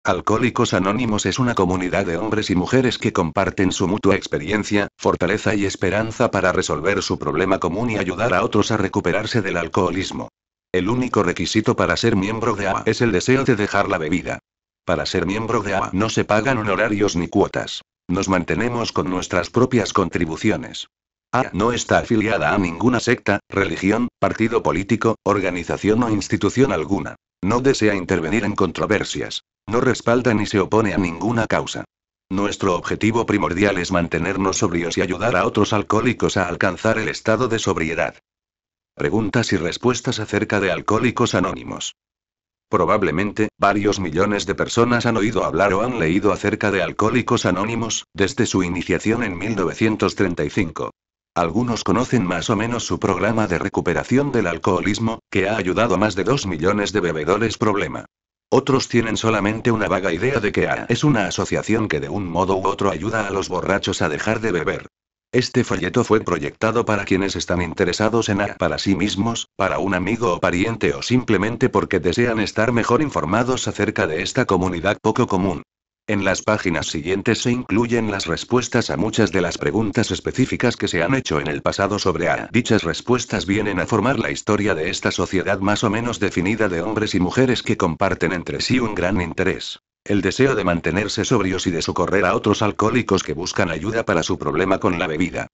Alcohólicos Anónimos es una comunidad de hombres y mujeres que comparten su mutua experiencia, fortaleza y esperanza para resolver su problema común y ayudar a otros a recuperarse del alcoholismo. El único requisito para ser miembro de AA es el deseo de dejar la bebida. Para ser miembro de AA no se pagan honorarios ni cuotas. Nos mantenemos con nuestras propias contribuciones. AA no está afiliada a ninguna secta, religión, partido político, organización o institución alguna. No desea intervenir en controversias. No respalda ni se opone a ninguna causa. Nuestro objetivo primordial es mantenernos sobrios y ayudar a otros alcohólicos a alcanzar el estado de sobriedad. Preguntas y respuestas acerca de Alcohólicos Anónimos. Probablemente, varios millones de personas han oído hablar o han leído acerca de Alcohólicos Anónimos, desde su iniciación en 1935. Algunos conocen más o menos su programa de recuperación del alcoholismo, que ha ayudado a más de 2 millones de bebedores problema. Otros tienen solamente una vaga idea de que AA es una asociación que de un modo u otro ayuda a los borrachos a dejar de beber. Este folleto fue proyectado para quienes están interesados en AA para sí mismos, para un amigo o pariente o simplemente porque desean estar mejor informados acerca de esta comunidad poco común. En las páginas siguientes se incluyen las respuestas a muchas de las preguntas específicas que se han hecho en el pasado sobre AA. Dichas respuestas vienen a formar la historia de esta sociedad más o menos definida de hombres y mujeres que comparten entre sí un gran interés. El deseo de mantenerse sobrios y de socorrer a otros alcohólicos que buscan ayuda para su problema con la bebida.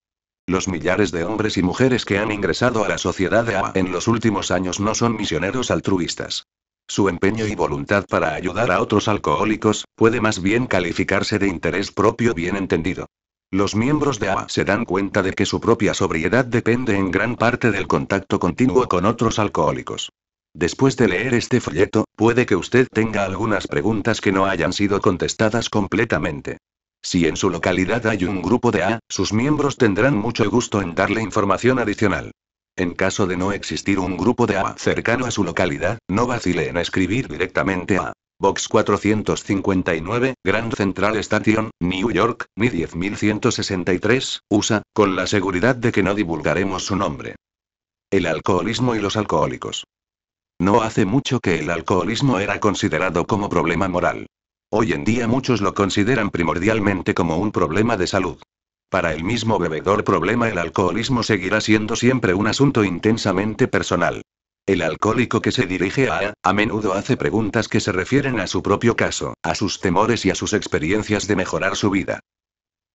Los millares de hombres y mujeres que han ingresado a la sociedad de AA en los últimos años no son misioneros altruistas. Su empeño y voluntad para ayudar a otros alcohólicos, puede más bien calificarse de interés propio bien entendido. Los miembros de AA se dan cuenta de que su propia sobriedad depende en gran parte del contacto continuo con otros alcohólicos. Después de leer este folleto, puede que usted tenga algunas preguntas que no hayan sido contestadas completamente. Si en su localidad hay un grupo de AA, sus miembros tendrán mucho gusto en darle información adicional. En caso de no existir un grupo de AA cercano a su localidad, no vacile en escribir directamente a Box 459, Grand Central Station, New York, Mi 10163, USA, con la seguridad de que no divulgaremos su nombre. El alcoholismo y los alcohólicos. No hace mucho que el alcoholismo era considerado como problema moral. Hoy en día muchos lo consideran primordialmente como un problema de salud. Para el mismo bebedor problema el alcoholismo seguirá siendo siempre un asunto intensamente personal. El alcohólico que se dirige a AA, a menudo hace preguntas que se refieren a su propio caso, a sus temores y a sus experiencias de mejorar su vida.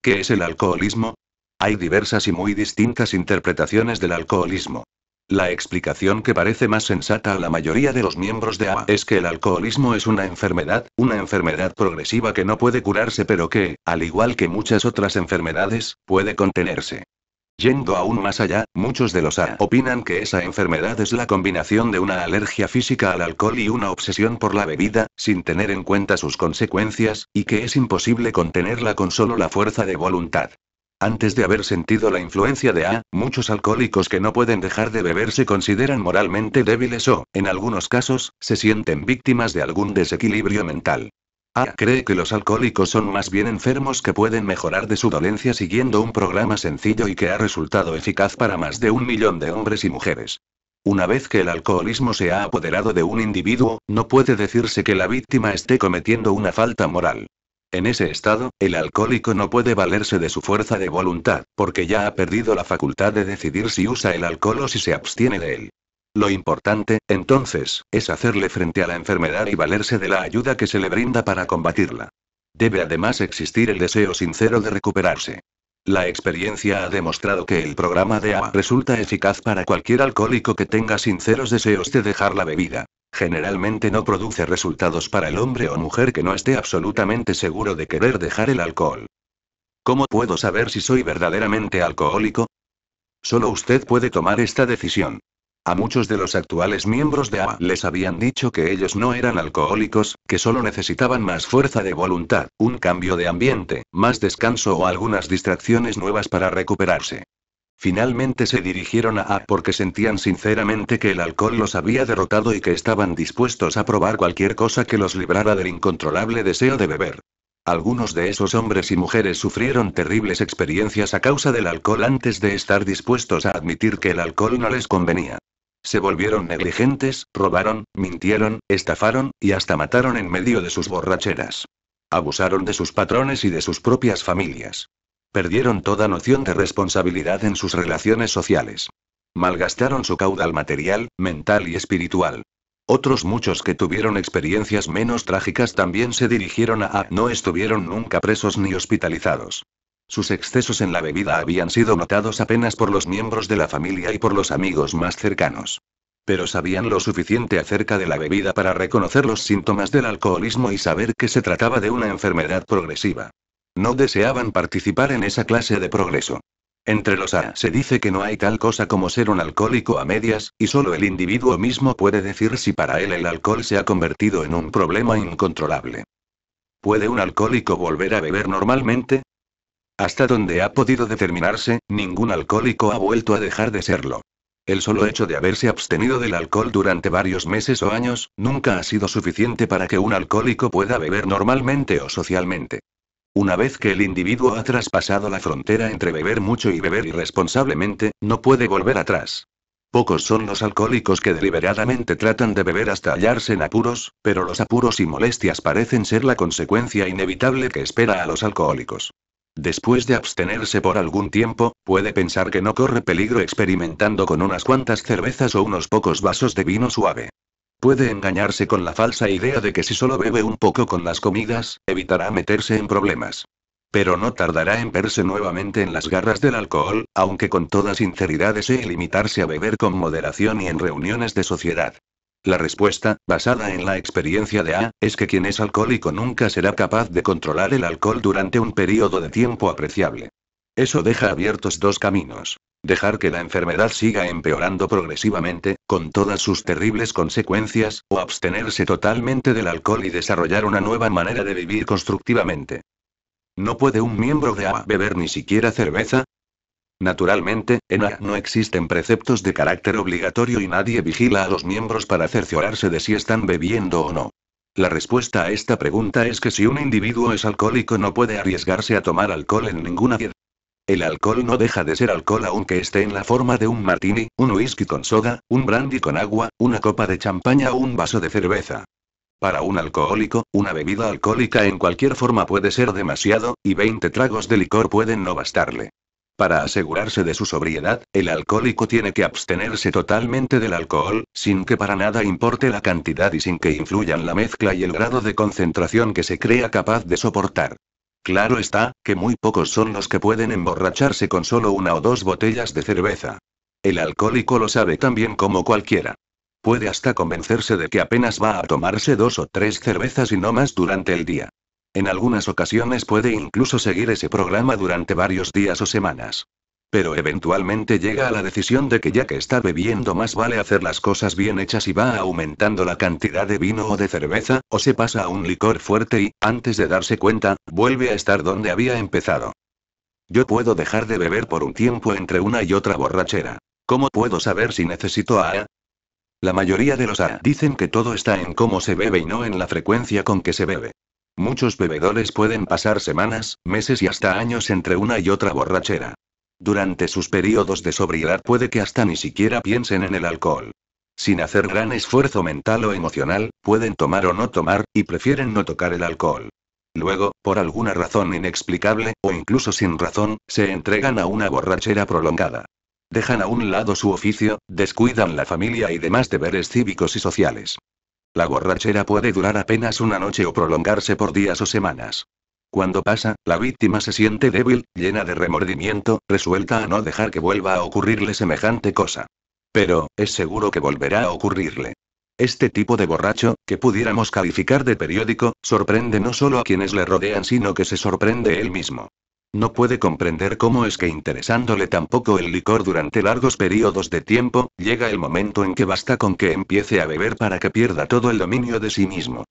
¿Qué es el alcoholismo? Hay diversas y muy distintas interpretaciones del alcoholismo. La explicación que parece más sensata a la mayoría de los miembros de AA es que el alcoholismo es una enfermedad progresiva que no puede curarse pero que, al igual que muchas otras enfermedades, puede contenerse. Yendo aún más allá, muchos de los AA opinan que esa enfermedad es la combinación de una alergia física al alcohol y una obsesión por la bebida, sin tener en cuenta sus consecuencias, y que es imposible contenerla con solo la fuerza de voluntad. Antes de haber sentido la influencia de AA, muchos alcohólicos que no pueden dejar de beber se consideran moralmente débiles o, en algunos casos, se sienten víctimas de algún desequilibrio mental. AA cree que los alcohólicos son más bien enfermos que pueden mejorar de su dolencia siguiendo un programa sencillo y que ha resultado eficaz para más de 1 millón de hombres y mujeres. Una vez que el alcoholismo se ha apoderado de un individuo, no puede decirse que la víctima esté cometiendo una falta moral. En ese estado, el alcohólico no puede valerse de su fuerza de voluntad, porque ya ha perdido la facultad de decidir si usa el alcohol o si se abstiene de él. Lo importante, entonces, es hacerle frente a la enfermedad y valerse de la ayuda que se le brinda para combatirla. Debe además existir el deseo sincero de recuperarse. La experiencia ha demostrado que el programa de AA resulta eficaz para cualquier alcohólico que tenga sinceros deseos de dejar la bebida. Generalmente no produce resultados para el hombre o mujer que no esté absolutamente seguro de querer dejar el alcohol. ¿Cómo puedo saber si soy verdaderamente alcohólico? Solo usted puede tomar esta decisión. A muchos de los actuales miembros de AA les habían dicho que ellos no eran alcohólicos, que solo necesitaban más fuerza de voluntad, un cambio de ambiente, más descanso o algunas distracciones nuevas para recuperarse. Finalmente se dirigieron a AA porque sentían sinceramente que el alcohol los había derrotado y que estaban dispuestos a probar cualquier cosa que los librara del incontrolable deseo de beber. Algunos de esos hombres y mujeres sufrieron terribles experiencias a causa del alcohol antes de estar dispuestos a admitir que el alcohol no les convenía. Se volvieron negligentes, robaron, mintieron, estafaron, y hasta mataron en medio de sus borracheras. Abusaron de sus patrones y de sus propias familias. Perdieron toda noción de responsabilidad en sus relaciones sociales. Malgastaron su caudal material, mental y espiritual. Otros muchos que tuvieron experiencias menos trágicas también se dirigieron a no estuvieron nunca presos ni hospitalizados. Sus excesos en la bebida habían sido notados apenas por los miembros de la familia y por los amigos más cercanos. Pero sabían lo suficiente acerca de la bebida para reconocer los síntomas del alcoholismo y saber que se trataba de una enfermedad progresiva. No deseaban participar en esa clase de progreso. Entre los A se dice que no hay tal cosa como ser un alcohólico a medias, y solo el individuo mismo puede decir si para él el alcohol se ha convertido en un problema incontrolable. ¿Puede un alcohólico volver a beber normalmente? Hasta donde ha podido determinarse, ningún alcohólico ha vuelto a dejar de serlo. El solo hecho de haberse abstenido del alcohol durante varios meses o años, nunca ha sido suficiente para que un alcohólico pueda beber normalmente o socialmente. Una vez que el individuo ha traspasado la frontera entre beber mucho y beber irresponsablemente, no puede volver atrás. Pocos son los alcohólicos que deliberadamente tratan de beber hasta hallarse en apuros, pero los apuros y molestias parecen ser la consecuencia inevitable que espera a los alcohólicos. Después de abstenerse por algún tiempo, puede pensar que no corre peligro experimentando con unas cuantas cervezas o unos pocos vasos de vino suave. Puede engañarse con la falsa idea de que si solo bebe un poco con las comidas, evitará meterse en problemas. Pero no tardará en verse nuevamente en las garras del alcohol, aunque con toda sinceridad desee limitarse a beber con moderación y en reuniones de sociedad. La respuesta, basada en la experiencia de A, es que quien es alcohólico nunca será capaz de controlar el alcohol durante un periodo de tiempo apreciable. Eso deja abiertos dos caminos. Dejar que la enfermedad siga empeorando progresivamente, con todas sus terribles consecuencias, o abstenerse totalmente del alcohol y desarrollar una nueva manera de vivir constructivamente. ¿No puede un miembro de A beber ni siquiera cerveza? Naturalmente, en A no existen preceptos de carácter obligatorio y nadie vigila a los miembros para cerciorarse de si están bebiendo o no. La respuesta a esta pregunta es que si un individuo es alcohólico no puede arriesgarse a tomar alcohol en ninguna medida. El alcohol no deja de ser alcohol aunque esté en la forma de un martini, un whisky con soda, un brandy con agua, una copa de champaña o un vaso de cerveza. Para un alcohólico, una bebida alcohólica en cualquier forma puede ser demasiado, y 20 tragos de licor pueden no bastarle. Para asegurarse de su sobriedad, el alcohólico tiene que abstenerse totalmente del alcohol, sin que para nada importe la cantidad y sin que influyan la mezcla y el grado de concentración que se crea capaz de soportar. Claro está, que muy pocos son los que pueden emborracharse con solo una o dos botellas de cerveza. El alcohólico lo sabe tan bien como cualquiera. Puede hasta convencerse de que apenas va a tomarse 2 o 3 cervezas y no más durante el día. En algunas ocasiones puede incluso seguir ese programa durante varios días o semanas. Pero eventualmente llega a la decisión de que ya que está bebiendo más vale hacer las cosas bien hechas y va aumentando la cantidad de vino o de cerveza, o se pasa a un licor fuerte y, antes de darse cuenta, vuelve a estar donde había empezado. Yo puedo dejar de beber por un tiempo entre una y otra borrachera. ¿Cómo puedo saber si necesito A? La mayoría de los A dicen que todo está en cómo se bebe y no en la frecuencia con que se bebe. Muchos bebedores pueden pasar semanas, meses y hasta años entre una y otra borrachera. Durante sus periodos de sobriedad puede que hasta ni siquiera piensen en el alcohol. Sin hacer gran esfuerzo mental o emocional, pueden tomar o no tomar, y prefieren no tocar el alcohol. Luego, por alguna razón inexplicable, o incluso sin razón, se entregan a una borrachera prolongada. Dejan a un lado su oficio, descuidan la familia y demás deberes cívicos y sociales. La borrachera puede durar apenas una noche o prolongarse por días o semanas. Cuando pasa, la víctima se siente débil, llena de remordimiento, resuelta a no dejar que vuelva a ocurrirle semejante cosa. Pero, es seguro que volverá a ocurrirle. Este tipo de borracho, que pudiéramos calificar de periódico, sorprende no solo a quienes le rodean sino que se sorprende él mismo. No puede comprender cómo es que interesándole tampoco el licor durante largos periodos de tiempo, llega el momento en que basta con que empiece a beber para que pierda todo el dominio de sí mismo.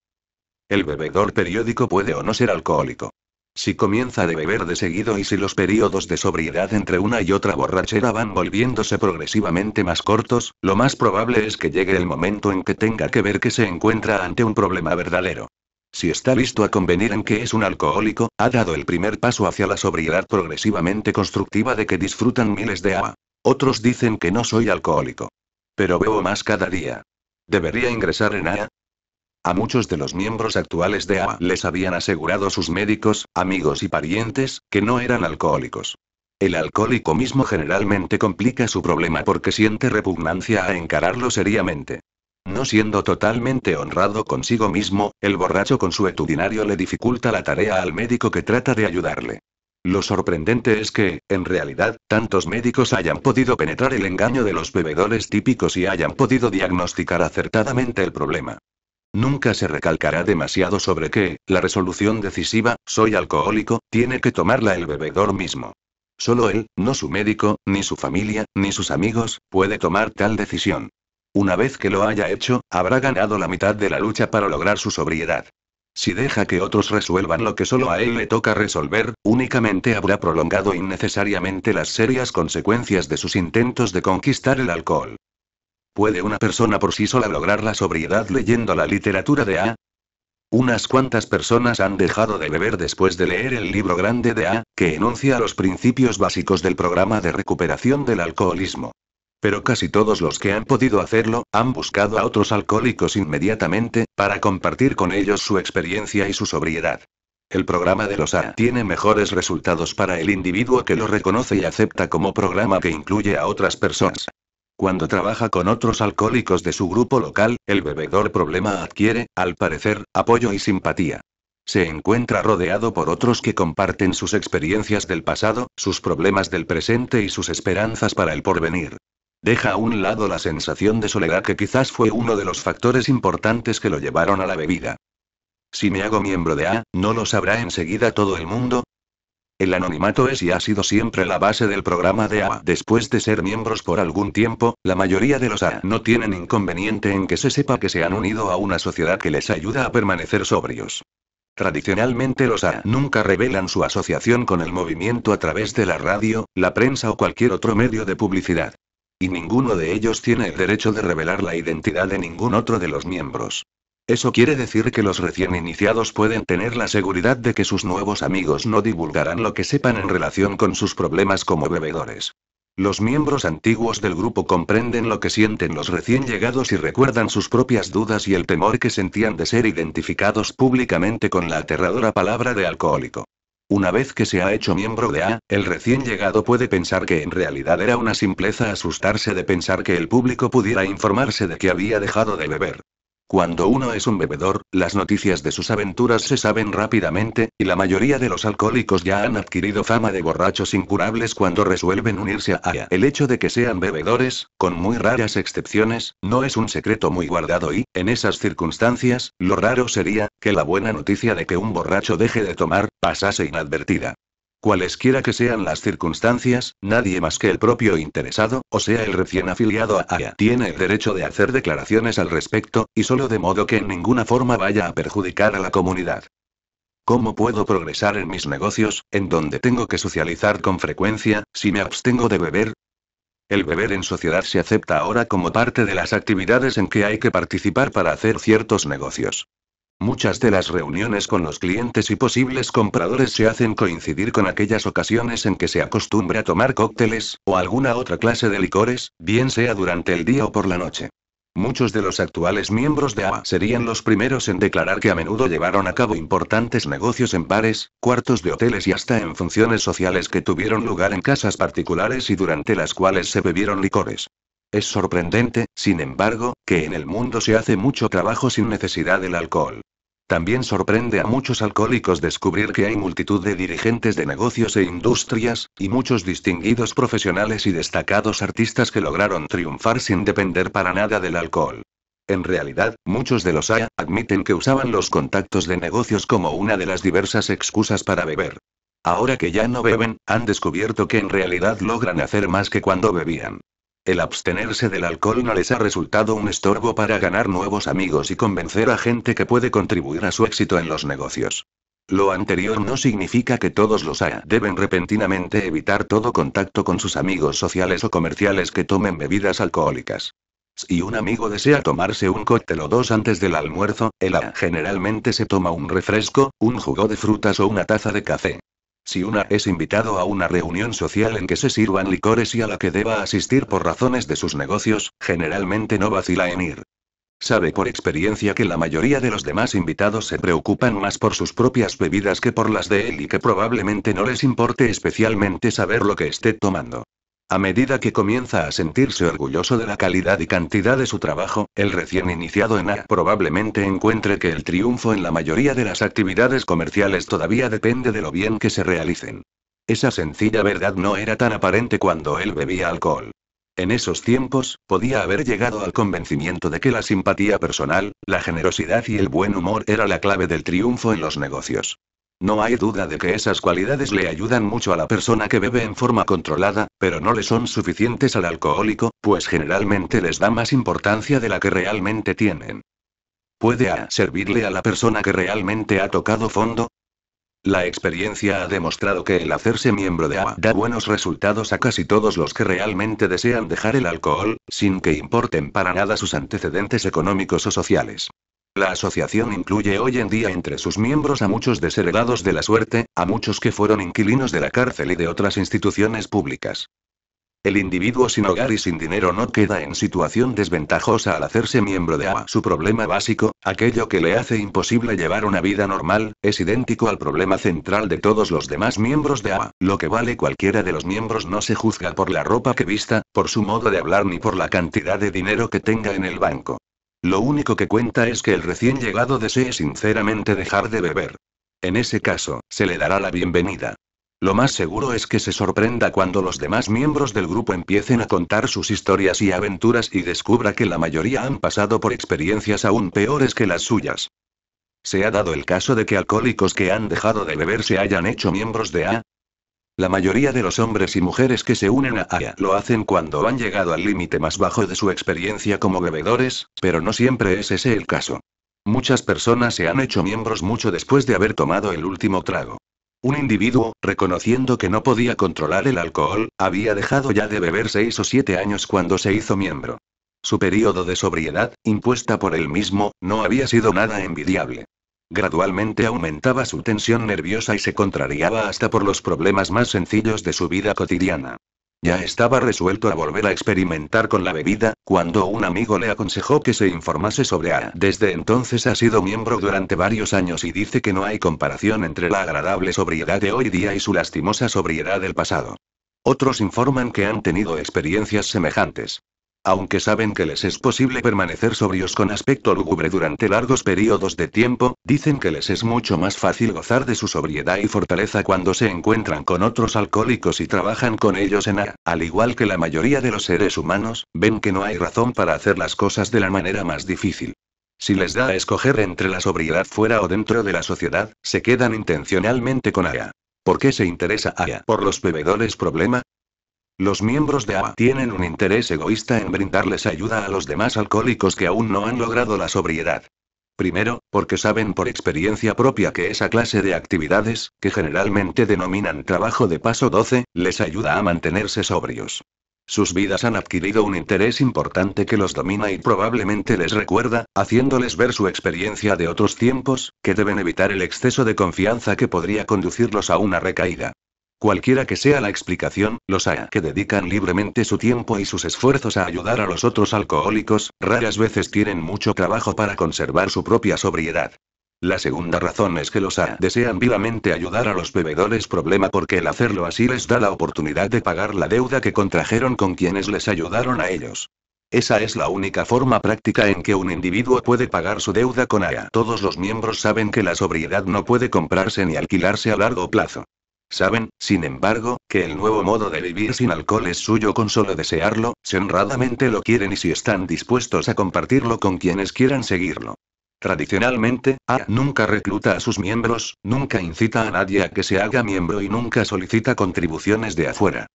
El bebedor periódico puede o no ser alcohólico. Si comienza de beber de seguido y si los periodos de sobriedad entre una y otra borrachera van volviéndose progresivamente más cortos, lo más probable es que llegue el momento en que tenga que ver que se encuentra ante un problema verdadero. Si está listo a convenir en que es un alcohólico, ha dado el primer paso hacia la sobriedad progresivamente constructiva de que disfrutan miles de A. Otros dicen que no soy alcohólico. Pero veo más cada día. ¿Debería ingresar en AA? A muchos de los miembros actuales de AA les habían asegurado sus médicos, amigos y parientes, que no eran alcohólicos. El alcohólico mismo generalmente complica su problema porque siente repugnancia a encararlo seriamente. No siendo totalmente honrado consigo mismo, el borracho consuetudinario le dificulta la tarea al médico que trata de ayudarle. Lo sorprendente es que, en realidad, tantos médicos hayan podido penetrar el engaño de los bebedores típicos y hayan podido diagnosticar acertadamente el problema. Nunca se recalcará demasiado sobre que, la resolución decisiva, soy alcohólico, tiene que tomarla el bebedor mismo. Solo él, no su médico, ni su familia, ni sus amigos, puede tomar tal decisión. Una vez que lo haya hecho, habrá ganado la mitad de la lucha para lograr su sobriedad. Si deja que otros resuelvan lo que solo a él le toca resolver, únicamente habrá prolongado innecesariamente las serias consecuencias de sus intentos de conquistar el alcohol. ¿Puede una persona por sí sola lograr la sobriedad leyendo la literatura de A? Unas cuantas personas han dejado de beber después de leer el libro grande de A, que enuncia los principios básicos del programa de recuperación del alcoholismo. Pero casi todos los que han podido hacerlo, han buscado a otros alcohólicos inmediatamente, para compartir con ellos su experiencia y su sobriedad. El programa de los A tiene mejores resultados para el individuo que lo reconoce y acepta como programa que incluye a otras personas. Cuando trabaja con otros alcohólicos de su grupo local, el bebedor problema adquiere, al parecer, apoyo y simpatía. Se encuentra rodeado por otros que comparten sus experiencias del pasado, sus problemas del presente y sus esperanzas para el porvenir. Deja a un lado la sensación de soledad que quizás fue uno de los factores importantes que lo llevaron a la bebida. Si me hago miembro de A, ¿no lo sabrá enseguida todo el mundo? El anonimato es y ha sido siempre la base del programa de A. Después de ser miembros por algún tiempo, la mayoría de los A no tienen inconveniente en que se sepa que se han unido a una sociedad que les ayuda a permanecer sobrios. Tradicionalmente los A nunca revelan su asociación con el movimiento a través de la radio, la prensa o cualquier otro medio de publicidad. Y ninguno de ellos tiene el derecho de revelar la identidad de ningún otro de los miembros. Eso quiere decir que los recién iniciados pueden tener la seguridad de que sus nuevos amigos no divulgarán lo que sepan en relación con sus problemas como bebedores. Los miembros antiguos del grupo comprenden lo que sienten los recién llegados y recuerdan sus propias dudas y el temor que sentían de ser identificados públicamente con la aterradora palabra de alcohólico. Una vez que se ha hecho miembro de A, el recién llegado puede pensar que en realidad era una simpleza asustarse de pensar que el público pudiera informarse de que había dejado de beber. Cuando uno es un bebedor, las noticias de sus aventuras se saben rápidamente, y la mayoría de los alcohólicos ya han adquirido fama de borrachos incurables cuando resuelven unirse a AA. El hecho de que sean bebedores, con muy raras excepciones, no es un secreto muy guardado y, en esas circunstancias, lo raro sería, que la buena noticia de que un borracho deje de tomar, pasase inadvertida. Cualesquiera que sean las circunstancias, nadie más que el propio interesado, o sea el recién afiliado a AA, tiene el derecho de hacer declaraciones al respecto, y solo de modo que en ninguna forma vaya a perjudicar a la comunidad. ¿Cómo puedo progresar en mis negocios, en donde tengo que socializar con frecuencia, si me abstengo de beber? El beber en sociedad se acepta ahora como parte de las actividades en que hay que participar para hacer ciertos negocios. Muchas de las reuniones con los clientes y posibles compradores se hacen coincidir con aquellas ocasiones en que se acostumbra a tomar cócteles, o alguna otra clase de licores, bien sea durante el día o por la noche. Muchos de los actuales miembros de AA serían los primeros en declarar que a menudo llevaron a cabo importantes negocios en bares, cuartos de hoteles y hasta en funciones sociales que tuvieron lugar en casas particulares y durante las cuales se bebieron licores. Es sorprendente, sin embargo, que en el mundo se hace mucho trabajo sin necesidad del alcohol. También sorprende a muchos alcohólicos descubrir que hay multitud de dirigentes de negocios e industrias, y muchos distinguidos profesionales y destacados artistas que lograron triunfar sin depender para nada del alcohol. En realidad, muchos de los AA admiten que usaban los contactos de negocios como una de las diversas excusas para beber. Ahora que ya no beben, han descubierto que en realidad logran hacer más que cuando bebían. El abstenerse del alcohol no les ha resultado un estorbo para ganar nuevos amigos y convencer a gente que puede contribuir a su éxito en los negocios. Lo anterior no significa que todos los AA deben repentinamente evitar todo contacto con sus amigos sociales o comerciales que tomen bebidas alcohólicas. Si un amigo desea tomarse un cóctel o dos antes del almuerzo, el AA generalmente se toma un refresco, un jugo de frutas o una taza de café. Si una es invitado a una reunión social en que se sirvan licores y a la que deba asistir por razones de sus negocios, generalmente no vacila en ir. Sabe por experiencia que la mayoría de los demás invitados se preocupan más por sus propias bebidas que por las de él y que probablemente no les importe especialmente saber lo que esté tomando. A medida que comienza a sentirse orgulloso de la calidad y cantidad de su trabajo, el recién iniciado en A probablemente encuentre que el triunfo en la mayoría de las actividades comerciales todavía depende de lo bien que se realicen. Esa sencilla verdad no era tan aparente cuando él bebía alcohol. En esos tiempos, podía haber llegado al convencimiento de que la simpatía personal, la generosidad y el buen humor era la clave del triunfo en los negocios. No hay duda de que esas cualidades le ayudan mucho a la persona que bebe en forma controlada, pero no le son suficientes al alcohólico, pues generalmente les da más importancia de la que realmente tienen. ¿Puede servirle a la persona que realmente ha tocado fondo? La experiencia ha demostrado que el hacerse miembro de AA da buenos resultados a casi todos los que realmente desean dejar el alcohol, sin que importen para nada sus antecedentes económicos o sociales. La asociación incluye hoy en día entre sus miembros a muchos desheredados de la suerte, a muchos que fueron inquilinos de la cárcel y de otras instituciones públicas. El individuo sin hogar y sin dinero no queda en situación desventajosa al hacerse miembro de AA. Su problema básico, aquello que le hace imposible llevar una vida normal, es idéntico al problema central de todos los demás miembros de AA. Lo que vale cualquiera de los miembros no se juzga por la ropa que vista, por su modo de hablar ni por la cantidad de dinero que tenga en el banco. Lo único que cuenta es que el recién llegado desee sinceramente dejar de beber. En ese caso, se le dará la bienvenida. Lo más seguro es que se sorprenda cuando los demás miembros del grupo empiecen a contar sus historias y aventuras y descubra que la mayoría han pasado por experiencias aún peores que las suyas. ¿Se ha dado el caso de que alcohólicos que han dejado de beber se hayan hecho miembros de AA? La mayoría de los hombres y mujeres que se unen a AA lo hacen cuando han llegado al límite más bajo de su experiencia como bebedores, pero no siempre es ese el caso. Muchas personas se han hecho miembros mucho después de haber tomado el último trago. Un individuo, reconociendo que no podía controlar el alcohol, había dejado ya de beber 6 o 7 años cuando se hizo miembro. Su período de sobriedad, impuesta por él mismo, no había sido nada envidiable. Gradualmente aumentaba su tensión nerviosa y se contrariaba hasta por los problemas más sencillos de su vida cotidiana. Ya estaba resuelto a volver a experimentar con la bebida, cuando un amigo le aconsejó que se informase sobre AA. Desde entonces ha sido miembro durante varios años y dice que no hay comparación entre la agradable sobriedad de hoy día y su lastimosa sobriedad del pasado. Otros informan que han tenido experiencias semejantes. Aunque saben que les es posible permanecer sobrios con aspecto lúgubre durante largos periodos de tiempo, dicen que les es mucho más fácil gozar de su sobriedad y fortaleza cuando se encuentran con otros alcohólicos y trabajan con ellos en AA. Al igual que la mayoría de los seres humanos, ven que no hay razón para hacer las cosas de la manera más difícil. Si les da a escoger entre la sobriedad fuera o dentro de la sociedad, se quedan intencionalmente con AA. ¿Por qué se interesa AA por los bebedores problema? Los miembros de AA tienen un interés egoísta en brindarles ayuda a los demás alcohólicos que aún no han logrado la sobriedad. Primero, porque saben por experiencia propia que esa clase de actividades, que generalmente denominan trabajo de paso 12, les ayuda a mantenerse sobrios. Sus vidas han adquirido un interés importante que los domina y probablemente les recuerda, haciéndoles ver su experiencia de otros tiempos, que deben evitar el exceso de confianza que podría conducirlos a una recaída. Cualquiera que sea la explicación, los AA que dedican libremente su tiempo y sus esfuerzos a ayudar a los otros alcohólicos, raras veces tienen mucho trabajo para conservar su propia sobriedad. La segunda razón es que los AA desean vivamente ayudar a los bebedores problema porque el hacerlo así les da la oportunidad de pagar la deuda que contrajeron con quienes les ayudaron a ellos. Esa es la única forma práctica en que un individuo puede pagar su deuda con AA. Todos los miembros saben que la sobriedad no puede comprarse ni alquilarse a largo plazo. Saben, sin embargo, que el nuevo modo de vivir sin alcohol es suyo con solo desearlo, si honradamente lo quieren y si están dispuestos a compartirlo con quienes quieran seguirlo. Tradicionalmente, AA nunca recluta a sus miembros, nunca incita a nadie a que se haga miembro y nunca solicita contribuciones de afuera.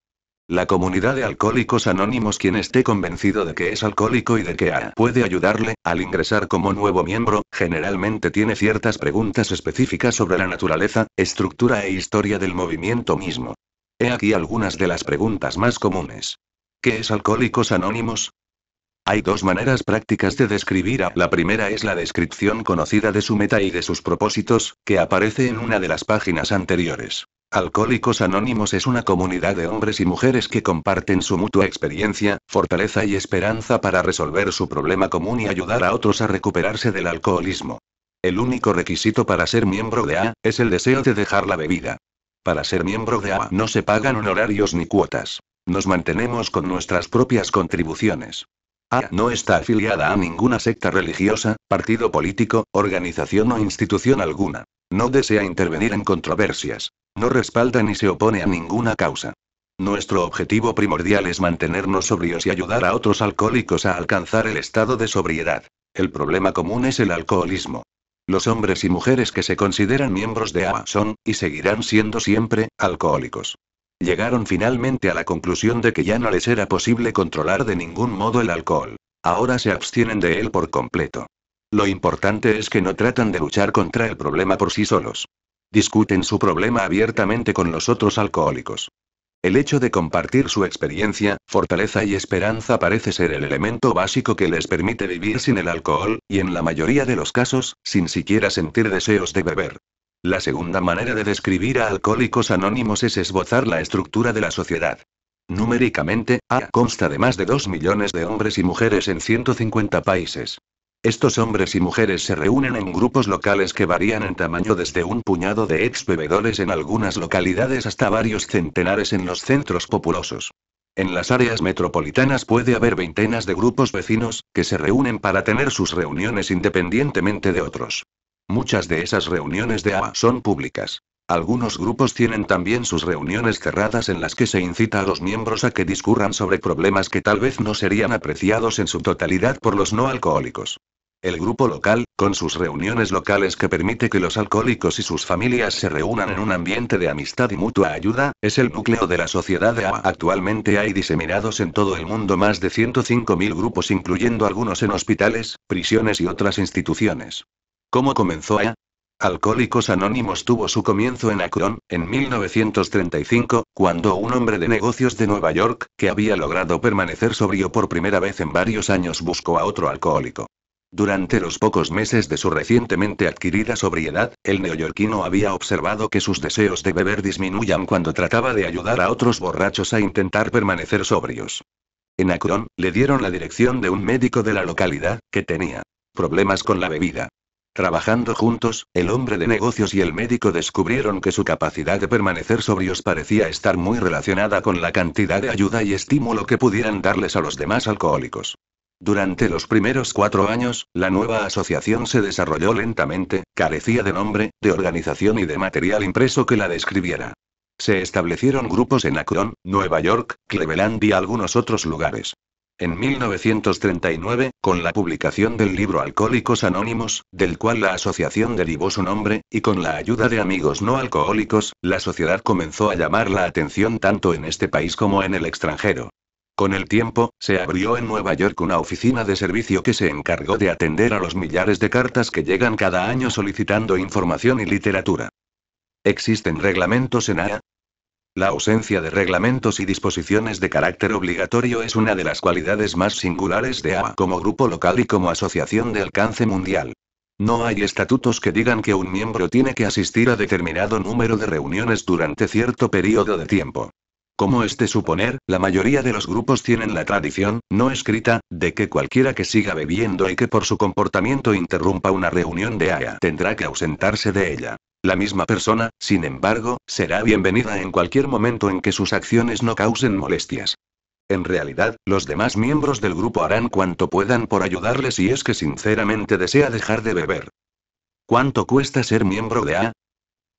La comunidad de Alcohólicos Anónimos, quien esté convencido de que es alcohólico y de que AA puede ayudarle, al ingresar como nuevo miembro, generalmente tiene ciertas preguntas específicas sobre la naturaleza, estructura e historia del movimiento mismo. He aquí algunas de las preguntas más comunes. ¿Qué es Alcohólicos Anónimos? Hay dos maneras prácticas de describir AA. La primera es la descripción conocida de su meta y de sus propósitos, que aparece en una de las páginas anteriores. Alcohólicos Anónimos es una comunidad de hombres y mujeres que comparten su mutua experiencia, fortaleza y esperanza para resolver su problema común y ayudar a otros a recuperarse del alcoholismo. El único requisito para ser miembro de AA es el deseo de dejar la bebida. Para ser miembro de AA no se pagan honorarios ni cuotas. Nos mantenemos con nuestras propias contribuciones. AA no está afiliada a ninguna secta religiosa, partido político, organización o institución alguna. No desea intervenir en controversias. No respalda ni se opone a ninguna causa. Nuestro objetivo primordial es mantenernos sobrios y ayudar a otros alcohólicos a alcanzar el estado de sobriedad. El problema común es el alcoholismo. Los hombres y mujeres que se consideran miembros de AA son, y seguirán siendo siempre, alcohólicos. Llegaron finalmente a la conclusión de que ya no les era posible controlar de ningún modo el alcohol. Ahora se abstienen de él por completo. Lo importante es que no tratan de luchar contra el problema por sí solos. Discuten su problema abiertamente con los otros alcohólicos. El hecho de compartir su experiencia, fortaleza y esperanza parece ser el elemento básico que les permite vivir sin el alcohol, y en la mayoría de los casos, sin siquiera sentir deseos de beber. La segunda manera de describir a Alcohólicos Anónimos es esbozar la estructura de la sociedad. Numéricamente, AA consta de más de 2 millones de hombres y mujeres en 150 países. Estos hombres y mujeres se reúnen en grupos locales que varían en tamaño desde un puñado de ex bebedores en algunas localidades hasta varios centenares en los centros populosos. En las áreas metropolitanas puede haber veintenas de grupos vecinos, que se reúnen para tener sus reuniones independientemente de otros. Muchas de esas reuniones de AA son públicas. Algunos grupos tienen también sus reuniones cerradas en las que se incita a los miembros a que discurran sobre problemas que tal vez no serían apreciados en su totalidad por los no alcohólicos. El grupo local, con sus reuniones locales que permite que los alcohólicos y sus familias se reúnan en un ambiente de amistad y mutua ayuda, es el núcleo de la sociedad de AA. Actualmente hay diseminados en todo el mundo más de 105.000 grupos, incluyendo algunos en hospitales, prisiones y otras instituciones. ¿Cómo comenzó AA? Alcohólicos Anónimos tuvo su comienzo en Akron, en 1935, cuando un hombre de negocios de Nueva York, que había logrado permanecer sobrio por primera vez en varios años, buscó a otro alcohólico. Durante los pocos meses de su recientemente adquirida sobriedad, el neoyorquino había observado que sus deseos de beber disminuían cuando trataba de ayudar a otros borrachos a intentar permanecer sobrios. En Akron, le dieron la dirección de un médico de la localidad, que tenía problemas con la bebida. Trabajando juntos, el hombre de negocios y el médico descubrieron que su capacidad de permanecer sobrios parecía estar muy relacionada con la cantidad de ayuda y estímulo que pudieran darles a los demás alcohólicos. Durante los primeros 4 años, la nueva asociación se desarrolló lentamente, carecía de nombre, de organización y de material impreso que la describiera. Se establecieron grupos en Akron, Nueva York, Cleveland y algunos otros lugares. En 1939, con la publicación del libro Alcohólicos Anónimos, del cual la asociación derivó su nombre, y con la ayuda de amigos no alcohólicos, la sociedad comenzó a llamar la atención tanto en este país como en el extranjero. Con el tiempo, se abrió en Nueva York una oficina de servicio que se encargó de atender a los millares de cartas que llegan cada año solicitando información y literatura. ¿Existen reglamentos en AA? La ausencia de reglamentos y disposiciones de carácter obligatorio es una de las cualidades más singulares de AA como grupo local y como asociación de alcance mundial. No hay estatutos que digan que un miembro tiene que asistir a determinado número de reuniones durante cierto periodo de tiempo. Como es de suponer, la mayoría de los grupos tienen la tradición, no escrita, de que cualquiera que siga bebiendo y que por su comportamiento interrumpa una reunión de AA tendrá que ausentarse de ella. La misma persona, sin embargo, será bienvenida en cualquier momento en que sus acciones no causen molestias. En realidad, los demás miembros del grupo harán cuanto puedan por ayudarle si es que sinceramente desea dejar de beber. ¿Cuánto cuesta ser miembro de AA?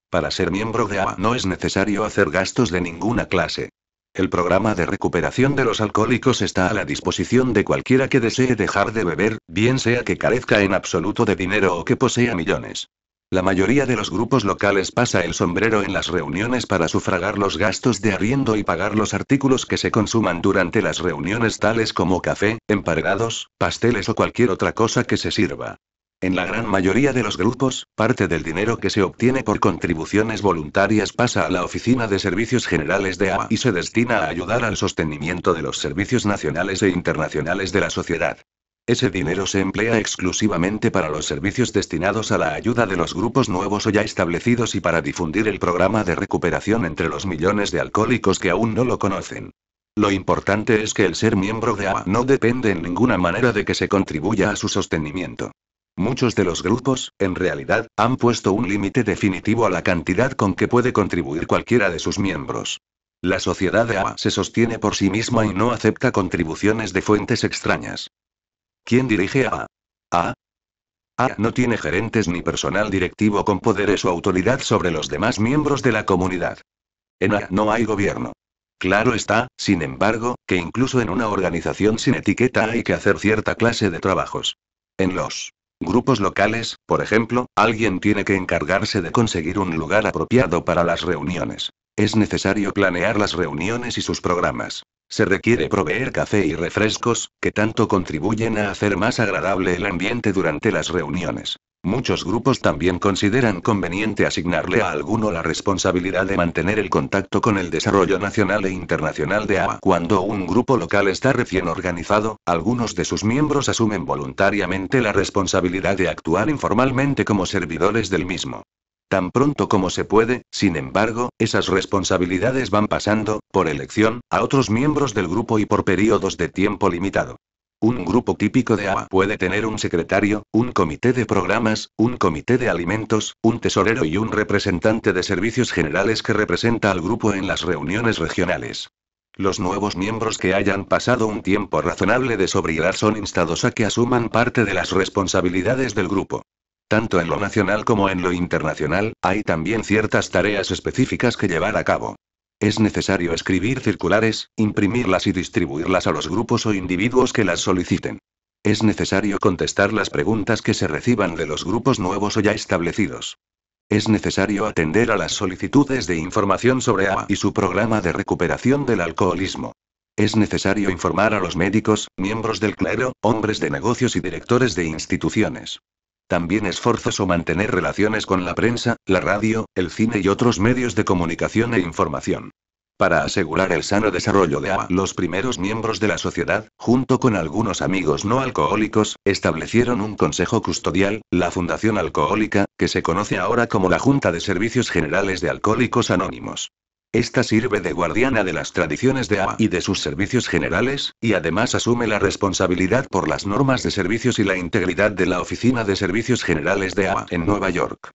Para ser miembro de AA no es necesario hacer gastos de ninguna clase. El programa de recuperación de los alcohólicos está a la disposición de cualquiera que desee dejar de beber, bien sea que carezca en absoluto de dinero o que posea millones. La mayoría de los grupos locales pasa el sombrero en las reuniones para sufragar los gastos de arriendo y pagar los artículos que se consuman durante las reuniones, tales como café, emparedados, pasteles o cualquier otra cosa que se sirva. En la gran mayoría de los grupos, parte del dinero que se obtiene por contribuciones voluntarias pasa a la Oficina de Servicios Generales de AA y se destina a ayudar al sostenimiento de los servicios nacionales e internacionales de la sociedad. Ese dinero se emplea exclusivamente para los servicios destinados a la ayuda de los grupos nuevos o ya establecidos y para difundir el programa de recuperación entre los millones de alcohólicos que aún no lo conocen. Lo importante es que el ser miembro de AA no depende en ninguna manera de que se contribuya a su sostenimiento. Muchos de los grupos, en realidad, han puesto un límite definitivo a la cantidad con que puede contribuir cualquiera de sus miembros. La sociedad de AA se sostiene por sí misma y no acepta contribuciones de fuentes extrañas. ¿Quién dirige AA? AA no tiene gerentes ni personal directivo con poderes o autoridad sobre los demás miembros de la comunidad. En AA no hay gobierno. Claro está, sin embargo, que incluso en una organización sin etiqueta hay que hacer cierta clase de trabajos. En los grupos locales, por ejemplo, alguien tiene que encargarse de conseguir un lugar apropiado para las reuniones. Es necesario planear las reuniones y sus programas. Se requiere proveer café y refrescos, que tanto contribuyen a hacer más agradable el ambiente durante las reuniones. Muchos grupos también consideran conveniente asignarle a alguno la responsabilidad de mantener el contacto con el desarrollo nacional e internacional de AA. Cuando un grupo local está recién organizado, algunos de sus miembros asumen voluntariamente la responsabilidad de actuar informalmente como servidores del mismo. Tan pronto como se puede, sin embargo, esas responsabilidades van pasando, por elección, a otros miembros del grupo y por períodos de tiempo limitado. Un grupo típico de AA puede tener un secretario, un comité de programas, un comité de alimentos, un tesorero y un representante de servicios generales que representa al grupo en las reuniones regionales. Los nuevos miembros que hayan pasado un tiempo razonable de sobriedad son instados a que asuman parte de las responsabilidades del grupo. Tanto en lo nacional como en lo internacional, hay también ciertas tareas específicas que llevar a cabo. Es necesario escribir circulares, imprimirlas y distribuirlas a los grupos o individuos que las soliciten. Es necesario contestar las preguntas que se reciban de los grupos nuevos o ya establecidos. Es necesario atender a las solicitudes de información sobre AA y su programa de recuperación del alcoholismo. Es necesario informar a los médicos, miembros del clero, hombres de negocios y directores de instituciones. También es forzoso mantener relaciones con la prensa, la radio, el cine y otros medios de comunicación e información. Para asegurar el sano desarrollo de AA, los primeros miembros de la sociedad, junto con algunos amigos no alcohólicos, establecieron un consejo custodial, la Fundación Alcohólica, que se conoce ahora como la Junta de Servicios Generales de Alcohólicos Anónimos. Esta sirve de guardiana de las tradiciones de AA y de sus servicios generales, y además asume la responsabilidad por las normas de servicios y la integridad de la Oficina de Servicios Generales de AA en Nueva York.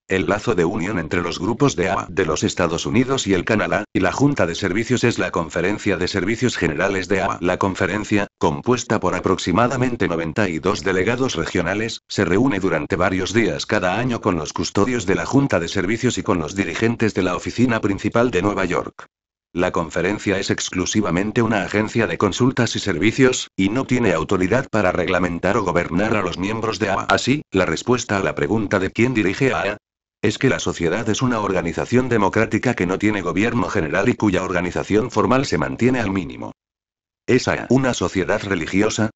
El lazo de unión entre los grupos de AA de los Estados Unidos y el Canadá, y la Junta de Servicios es la Conferencia de Servicios Generales de AA. La conferencia, compuesta por aproximadamente 92 delegados regionales, se reúne durante varios días cada año con los custodios de la Junta de Servicios y con los dirigentes de la oficina principal de Nueva York. La conferencia es exclusivamente una agencia de consultas y servicios, y no tiene autoridad para reglamentar o gobernar a los miembros de AA. Así, la respuesta a la pregunta de quién dirige a AA es que la sociedad es una organización democrática que no tiene gobierno general y cuya organización formal se mantiene al mínimo. ¿Es AA una sociedad religiosa?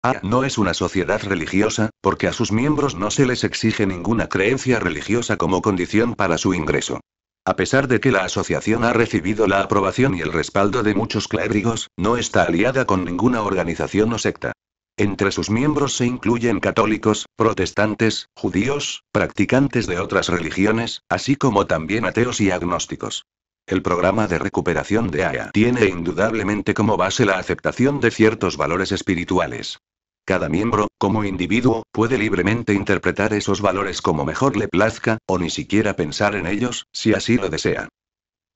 AA no es una sociedad religiosa, porque a sus miembros no se les exige ninguna creencia religiosa como condición para su ingreso. A pesar de que la asociación ha recibido la aprobación y el respaldo de muchos clérigos, no está aliada con ninguna organización o secta. Entre sus miembros se incluyen católicos, protestantes, judíos, practicantes de otras religiones, así como también ateos y agnósticos. El programa de recuperación de AA tiene indudablemente como base la aceptación de ciertos valores espirituales. Cada miembro, como individuo, puede libremente interpretar esos valores como mejor le plazca, o ni siquiera pensar en ellos, si así lo desea.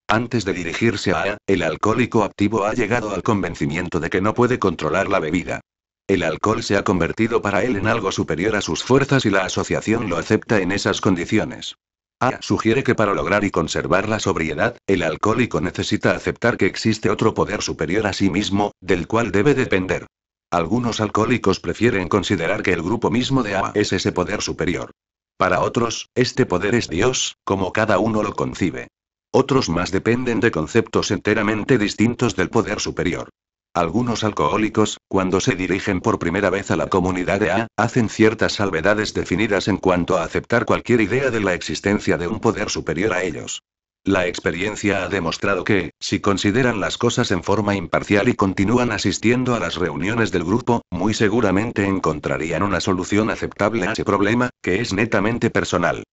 Antes de dirigirse a AA, el alcohólico activo ha llegado al convencimiento de que no puede controlar la bebida. El alcohol se ha convertido para él en algo superior a sus fuerzas y la asociación lo acepta en esas condiciones. AA sugiere que para lograr y conservar la sobriedad, el alcohólico necesita aceptar que existe otro poder superior a sí mismo, del cual debe depender. Algunos alcohólicos prefieren considerar que el grupo mismo de AA es ese poder superior. Para otros, este poder es Dios, como cada uno lo concibe. Otros más dependen de conceptos enteramente distintos del poder superior. Algunos alcohólicos, cuando se dirigen por primera vez a la comunidad de AA, hacen ciertas salvedades definidas en cuanto a aceptar cualquier idea de la existencia de un poder superior a ellos. La experiencia ha demostrado que, si consideran las cosas en forma imparcial y continúan asistiendo a las reuniones del grupo, muy seguramente encontrarían una solución aceptable a ese problema, que es netamente personal.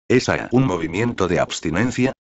¿Es A un movimiento de abstinencia?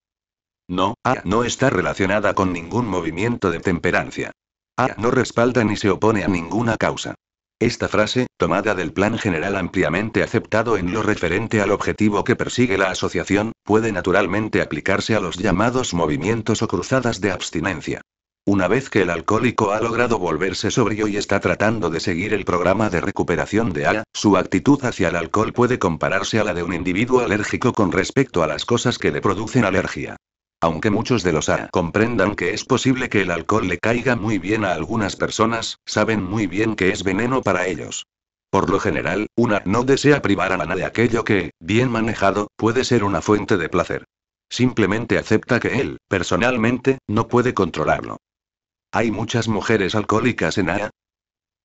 No, A no está relacionada con ningún movimiento de temperancia. A no respalda ni se opone a ninguna causa. Esta frase, tomada del plan general ampliamente aceptado en lo referente al objetivo que persigue la asociación, puede naturalmente aplicarse a los llamados movimientos o cruzadas de abstinencia. Una vez que el alcohólico ha logrado volverse sobrio y está tratando de seguir el programa de recuperación de A, su actitud hacia el alcohol puede compararse a la de un individuo alérgico con respecto a las cosas que le producen alergia. Aunque muchos de los A comprendan que es posible que el alcohol le caiga muy bien a algunas personas, saben muy bien que es veneno para ellos. Por lo general, una no desea privar a nadie de aquello que, bien manejado, puede ser una fuente de placer. Simplemente acepta que él, personalmente, no puede controlarlo. ¿Hay muchas mujeres alcohólicas en A?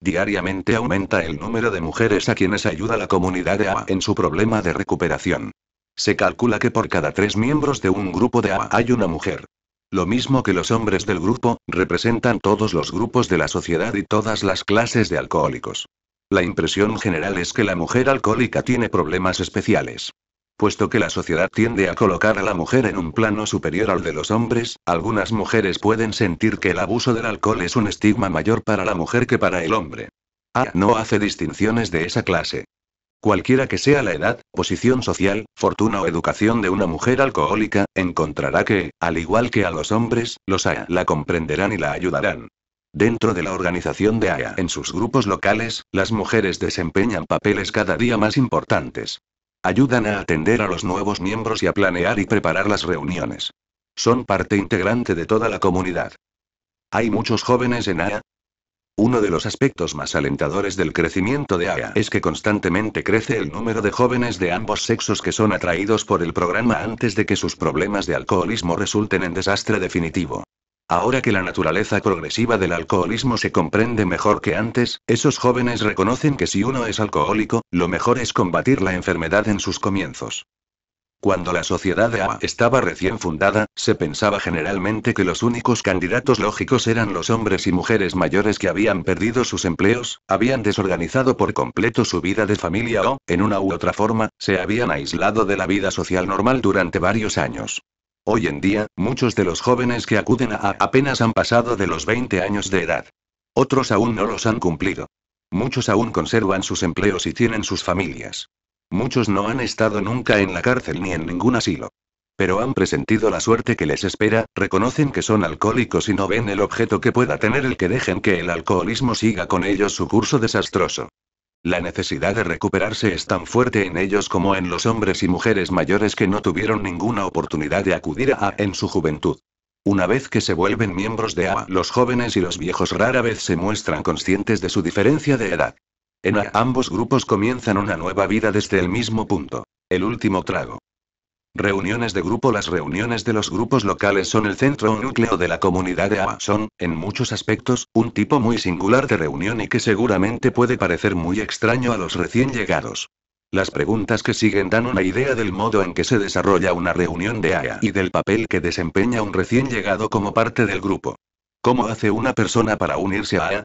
Diariamente aumenta el número de mujeres a quienes ayuda la comunidad de A en su problema de recuperación. Se calcula que por cada 3 miembros de un grupo de A hay una mujer. Lo mismo que los hombres del grupo, representan todos los grupos de la sociedad y todas las clases de alcohólicos. La impresión general es que la mujer alcohólica tiene problemas especiales. Puesto que la sociedad tiende a colocar a la mujer en un plano superior al de los hombres, algunas mujeres pueden sentir que el abuso del alcohol es un estigma mayor para la mujer que para el hombre. A no hace distinciones de esa clase. Cualquiera que sea la edad, posición social, fortuna o educación de una mujer alcohólica, encontrará que, al igual que a los hombres, los A la comprenderán y la ayudarán. Dentro de la organización de A en sus grupos locales, las mujeres desempeñan papeles cada día más importantes. Ayudan a atender a los nuevos miembros y a planear y preparar las reuniones. Son parte integrante de toda la comunidad. ¿Hay muchos jóvenes en A? Uno de los aspectos más alentadores del crecimiento de A es que constantemente crece el número de jóvenes de ambos sexos que son atraídos por el programa antes de que sus problemas de alcoholismo resulten en desastre definitivo. Ahora que la naturaleza progresiva del alcoholismo se comprende mejor que antes, esos jóvenes reconocen que si uno es alcohólico, lo mejor es combatir la enfermedad en sus comienzos. Cuando la sociedad de A estaba recién fundada, se pensaba generalmente que los únicos candidatos lógicos eran los hombres y mujeres mayores que habían perdido sus empleos, habían desorganizado por completo su vida de familia o, en una u otra forma, se habían aislado de la vida social normal durante varios años. Hoy en día, muchos de los jóvenes que acuden a A apenas han pasado de los 20 años de edad. Otros aún no los han cumplido. Muchos aún conservan sus empleos y tienen sus familias. Muchos no han estado nunca en la cárcel ni en ningún asilo. Pero han presentido la suerte que les espera, reconocen que son alcohólicos y no ven el objeto que pueda tener el que dejen que el alcoholismo siga con ellos su curso desastroso. La necesidad de recuperarse es tan fuerte en ellos como en los hombres y mujeres mayores que no tuvieron ninguna oportunidad de acudir a A en su juventud. Una vez que se vuelven miembros de A, los jóvenes y los viejos rara vez se muestran conscientes de su diferencia de edad. En A, ambos grupos comienzan una nueva vida desde el mismo punto. El último trago. Reuniones de grupo. Las reuniones de los grupos locales son el centro o núcleo de la comunidad de A. Son, en muchos aspectos, un tipo muy singular de reunión y que seguramente puede parecer muy extraño a los recién llegados. Las preguntas que siguen dan una idea del modo en que se desarrolla una reunión de A y del papel que desempeña un recién llegado como parte del grupo. ¿Cómo hace una persona para unirse a A?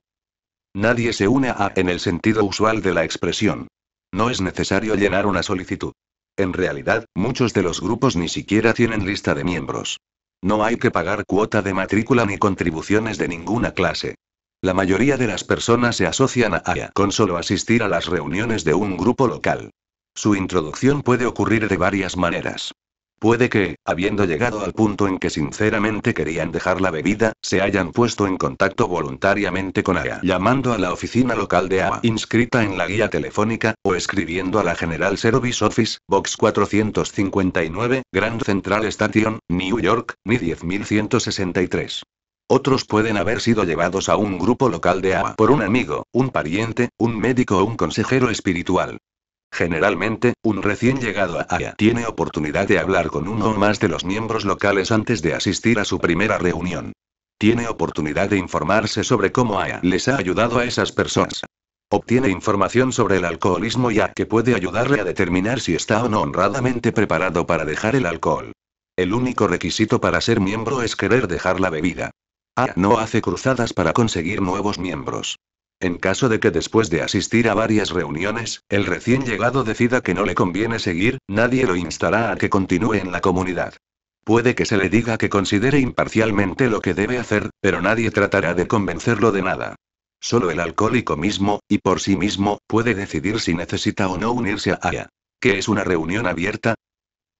Nadie se une a A en el sentido usual de la expresión. No es necesario llenar una solicitud. En realidad, muchos de los grupos ni siquiera tienen lista de miembros. No hay que pagar cuota de matrícula ni contribuciones de ninguna clase. La mayoría de las personas se asocian a A con solo asistir a las reuniones de un grupo local. Su introducción puede ocurrir de varias maneras. Puede que, habiendo llegado al punto en que sinceramente querían dejar la bebida, se hayan puesto en contacto voluntariamente con A, llamando a la oficina local de A inscrita en la guía telefónica, o escribiendo a la General Service Office, Box 459, Grand Central Station, New York, NY 10163. Otros pueden haber sido llevados a un grupo local de A por un amigo, un pariente, un médico o un consejero espiritual. Generalmente, un recién llegado a A tiene oportunidad de hablar con uno o más de los miembros locales antes de asistir a su primera reunión. Tiene oportunidad de informarse sobre cómo A les ha ayudado a esas personas. Obtiene información sobre el alcoholismo y A que puede ayudarle a determinar si está o no honradamente preparado para dejar el alcohol. El único requisito para ser miembro es querer dejar la bebida. No hace cruzadas para conseguir nuevos miembros. En caso de que después de asistir a varias reuniones, el recién llegado decida que no le conviene seguir, nadie lo instará a que continúe en la comunidad. Puede que se le diga que considere imparcialmente lo que debe hacer, pero nadie tratará de convencerlo de nada. Solo el alcohólico mismo, y por sí mismo, puede decidir si necesita o no unirse a AA. ¿Qué es una reunión abierta?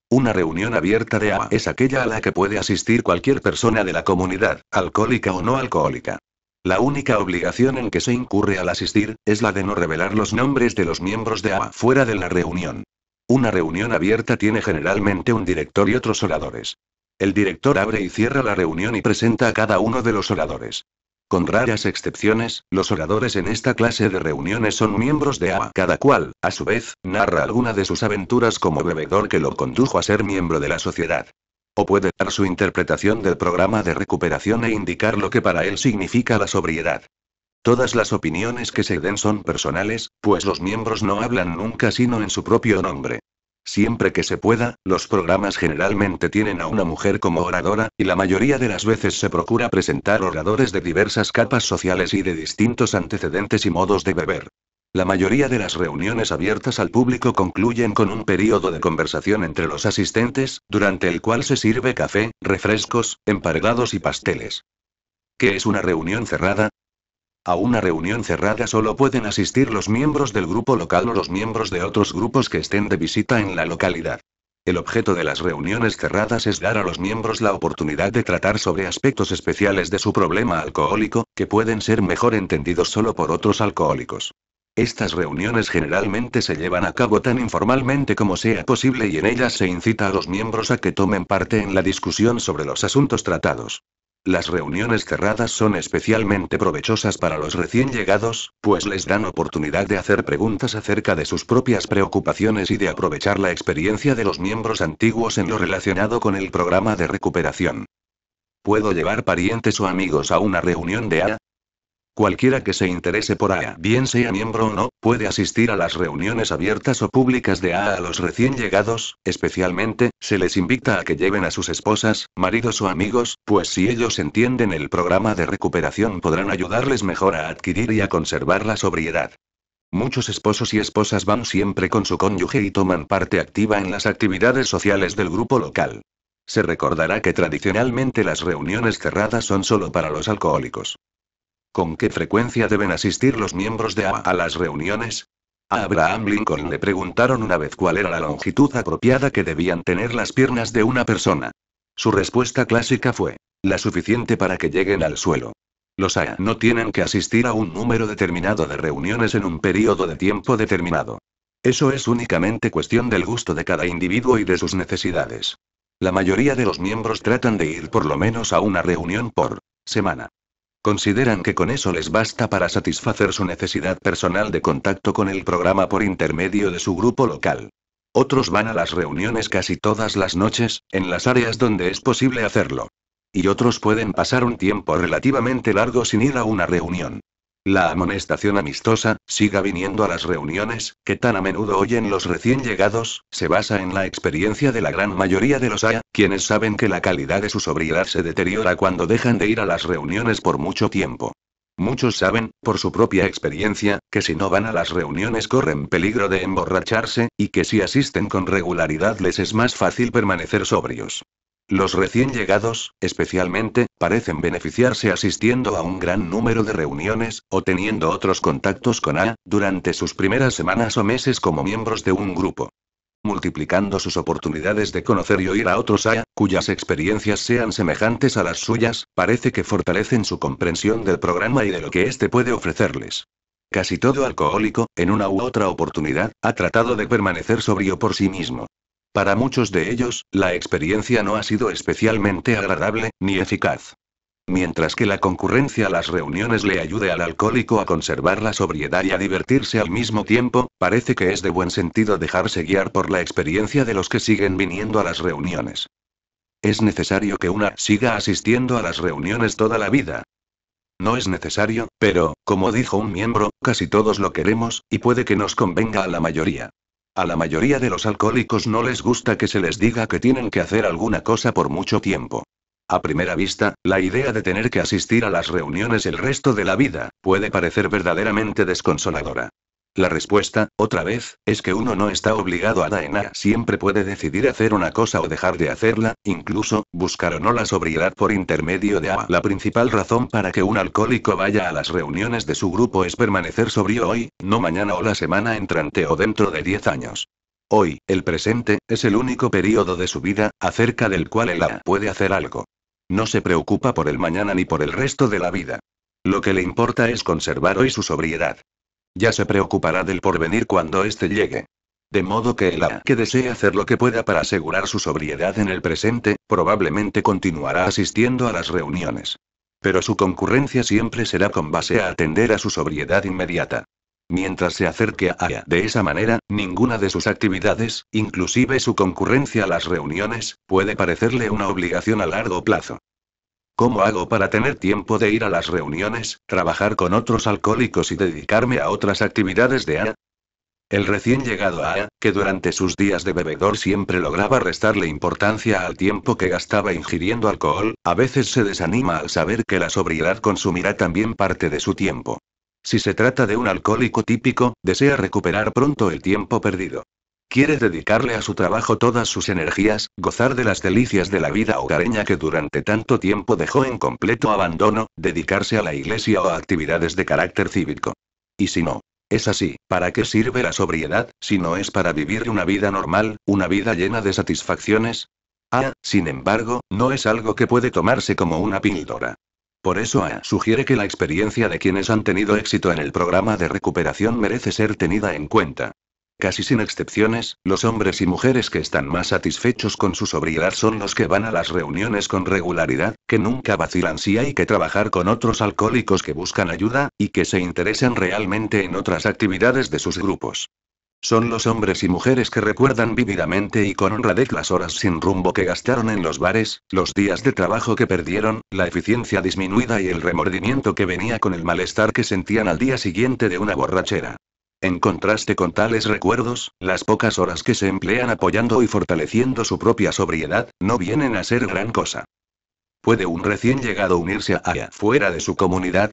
Una reunión abierta de AA es aquella a la que puede asistir cualquier persona de la comunidad, alcohólica o no alcohólica. La única obligación en que se incurre al asistir, es la de no revelar los nombres de los miembros de AA fuera de la reunión. Una reunión abierta tiene generalmente un director y otros oradores. El director abre y cierra la reunión y presenta a cada uno de los oradores. Con raras excepciones, los oradores en esta clase de reuniones son miembros de AA. Cada cual, a su vez, narra alguna de sus aventuras como bebedor que lo condujo a ser miembro de la sociedad. O puede dar su interpretación del programa de recuperación e indicar lo que para él significa la sobriedad. Todas las opiniones que se den son personales, pues los miembros no hablan nunca sino en su propio nombre. Siempre que se pueda, los programas generalmente tienen a una mujer como oradora, y la mayoría de las veces se procura presentar oradores de diversas capas sociales y de distintos antecedentes y modos de beber. La mayoría de las reuniones abiertas al público concluyen con un período de conversación entre los asistentes, durante el cual se sirve café, refrescos, emparedados y pasteles. ¿Qué es una reunión cerrada? A una reunión cerrada solo pueden asistir los miembros del grupo local o los miembros de otros grupos que estén de visita en la localidad. El objeto de las reuniones cerradas es dar a los miembros la oportunidad de tratar sobre aspectos especiales de su problema alcohólico, que pueden ser mejor entendidos solo por otros alcohólicos. Estas reuniones generalmente se llevan a cabo tan informalmente como sea posible y en ellas se incita a los miembros a que tomen parte en la discusión sobre los asuntos tratados. Las reuniones cerradas son especialmente provechosas para los recién llegados, pues les dan oportunidad de hacer preguntas acerca de sus propias preocupaciones y de aprovechar la experiencia de los miembros antiguos en lo relacionado con el programa de recuperación. ¿Puedo llevar parientes o amigos a una reunión de AA? Cualquiera que se interese por AA, bien sea miembro o no, puede asistir a las reuniones abiertas o públicas de AA. A los recién llegados, especialmente, se les invita a que lleven a sus esposas, maridos o amigos, pues si ellos entienden el programa de recuperación podrán ayudarles mejor a adquirir y a conservar la sobriedad. Muchos esposos y esposas van siempre con su cónyuge y toman parte activa en las actividades sociales del grupo local. Se recordará que tradicionalmente las reuniones cerradas son solo para los alcohólicos. ¿Con qué frecuencia deben asistir los miembros de AA a las reuniones? A Abraham Lincoln le preguntaron una vez cuál era la longitud apropiada que debían tener las piernas de una persona. Su respuesta clásica fue: la suficiente para que lleguen al suelo. Los AA no tienen que asistir a un número determinado de reuniones en un periodo de tiempo determinado. Eso es únicamente cuestión del gusto de cada individuo y de sus necesidades. La mayoría de los miembros tratan de ir por lo menos a una reunión por semana. Consideran que con eso les basta para satisfacer su necesidad personal de contacto con el programa por intermedio de su grupo local. Otros van a las reuniones casi todas las noches, en las áreas donde es posible hacerlo. Y otros pueden pasar un tiempo relativamente largo sin ir a una reunión. La amonestación amistosa, siga viniendo a las reuniones, que tan a menudo oyen los recién llegados, se basa en la experiencia de la gran mayoría de los AA, quienes saben que la calidad de su sobriedad se deteriora cuando dejan de ir a las reuniones por mucho tiempo. Muchos saben, por su propia experiencia, que si no van a las reuniones corren peligro de emborracharse, y que si asisten con regularidad les es más fácil permanecer sobrios. Los recién llegados, especialmente, parecen beneficiarse asistiendo a un gran número de reuniones, o teniendo otros contactos con AA, durante sus primeras semanas o meses como miembros de un grupo. Multiplicando sus oportunidades de conocer y oír a otros AA, cuyas experiencias sean semejantes a las suyas, parece que fortalecen su comprensión del programa y de lo que éste puede ofrecerles. Casi todo alcohólico, en una u otra oportunidad, ha tratado de permanecer sobrio por sí mismo. Para muchos de ellos, la experiencia no ha sido especialmente agradable, ni eficaz. Mientras que la concurrencia a las reuniones le ayude al alcohólico a conservar la sobriedad y a divertirse al mismo tiempo, parece que es de buen sentido dejarse guiar por la experiencia de los que siguen viniendo a las reuniones. ¿Es necesario que una siga asistiendo a las reuniones toda la vida? No es necesario, pero, como dijo un miembro, casi todos lo queremos, y puede que nos convenga a la mayoría. A la mayoría de los alcohólicos no les gusta que se les diga que tienen que hacer alguna cosa por mucho tiempo. A primera vista, la idea de tener que asistir a las reuniones el resto de la vida, puede parecer verdaderamente desconsoladora. La respuesta, otra vez, es que uno no está obligado a nada, siempre puede decidir hacer una cosa o dejar de hacerla, incluso, buscar o no la sobriedad por intermedio de la principal razón para que un alcohólico vaya a las reuniones de su grupo es permanecer sobrio hoy, no mañana o la semana entrante o dentro de 10 años. Hoy, el presente, es el único período de su vida, acerca del cual él puede hacer algo. No se preocupa por el mañana ni por el resto de la vida. Lo que le importa es conservar hoy su sobriedad. Ya se preocupará del porvenir cuando éste llegue. De modo que el que desee hacer lo que pueda para asegurar su sobriedad en el presente, probablemente continuará asistiendo a las reuniones. Pero su concurrencia siempre será con base a atender a su sobriedad inmediata. Mientras se acerque de esa manera, ninguna de sus actividades, inclusive su concurrencia a las reuniones, puede parecerle una obligación a largo plazo. ¿Cómo hago para tener tiempo de ir a las reuniones, trabajar con otros alcohólicos y dedicarme a otras actividades de El recién llegado que durante sus días de bebedor siempre lograba restarle importancia al tiempo que gastaba ingiriendo alcohol, a veces se desanima al saber que la sobriedad consumirá también parte de su tiempo. Si se trata de un alcohólico típico, desea recuperar pronto el tiempo perdido. Quiere dedicarle a su trabajo todas sus energías, gozar de las delicias de la vida hogareña que durante tanto tiempo dejó en completo abandono, dedicarse a la iglesia o a actividades de carácter cívico. Y si no es así, ¿para qué sirve la sobriedad, si no es para vivir una vida normal, una vida llena de satisfacciones? Sin embargo, no es algo que puede tomarse como una píldora. Por eso sugiere que la experiencia de quienes han tenido éxito en el programa de recuperación merece ser tenida en cuenta. Casi sin excepciones, los hombres y mujeres que están más satisfechos con su sobriedad son los que van a las reuniones con regularidad, que nunca vacilan si hay que trabajar con otros alcohólicos que buscan ayuda, y que se interesan realmente en otras actividades de sus grupos. Son los hombres y mujeres que recuerdan vívidamente y con honradez las horas sin rumbo que gastaron en los bares, los días de trabajo que perdieron, la eficiencia disminuida y el remordimiento que venía con el malestar que sentían al día siguiente de una borrachera. En contraste con tales recuerdos, las pocas horas que se emplean apoyando y fortaleciendo su propia sobriedad, no vienen a ser gran cosa. ¿Puede un recién llegado unirse fuera de su comunidad?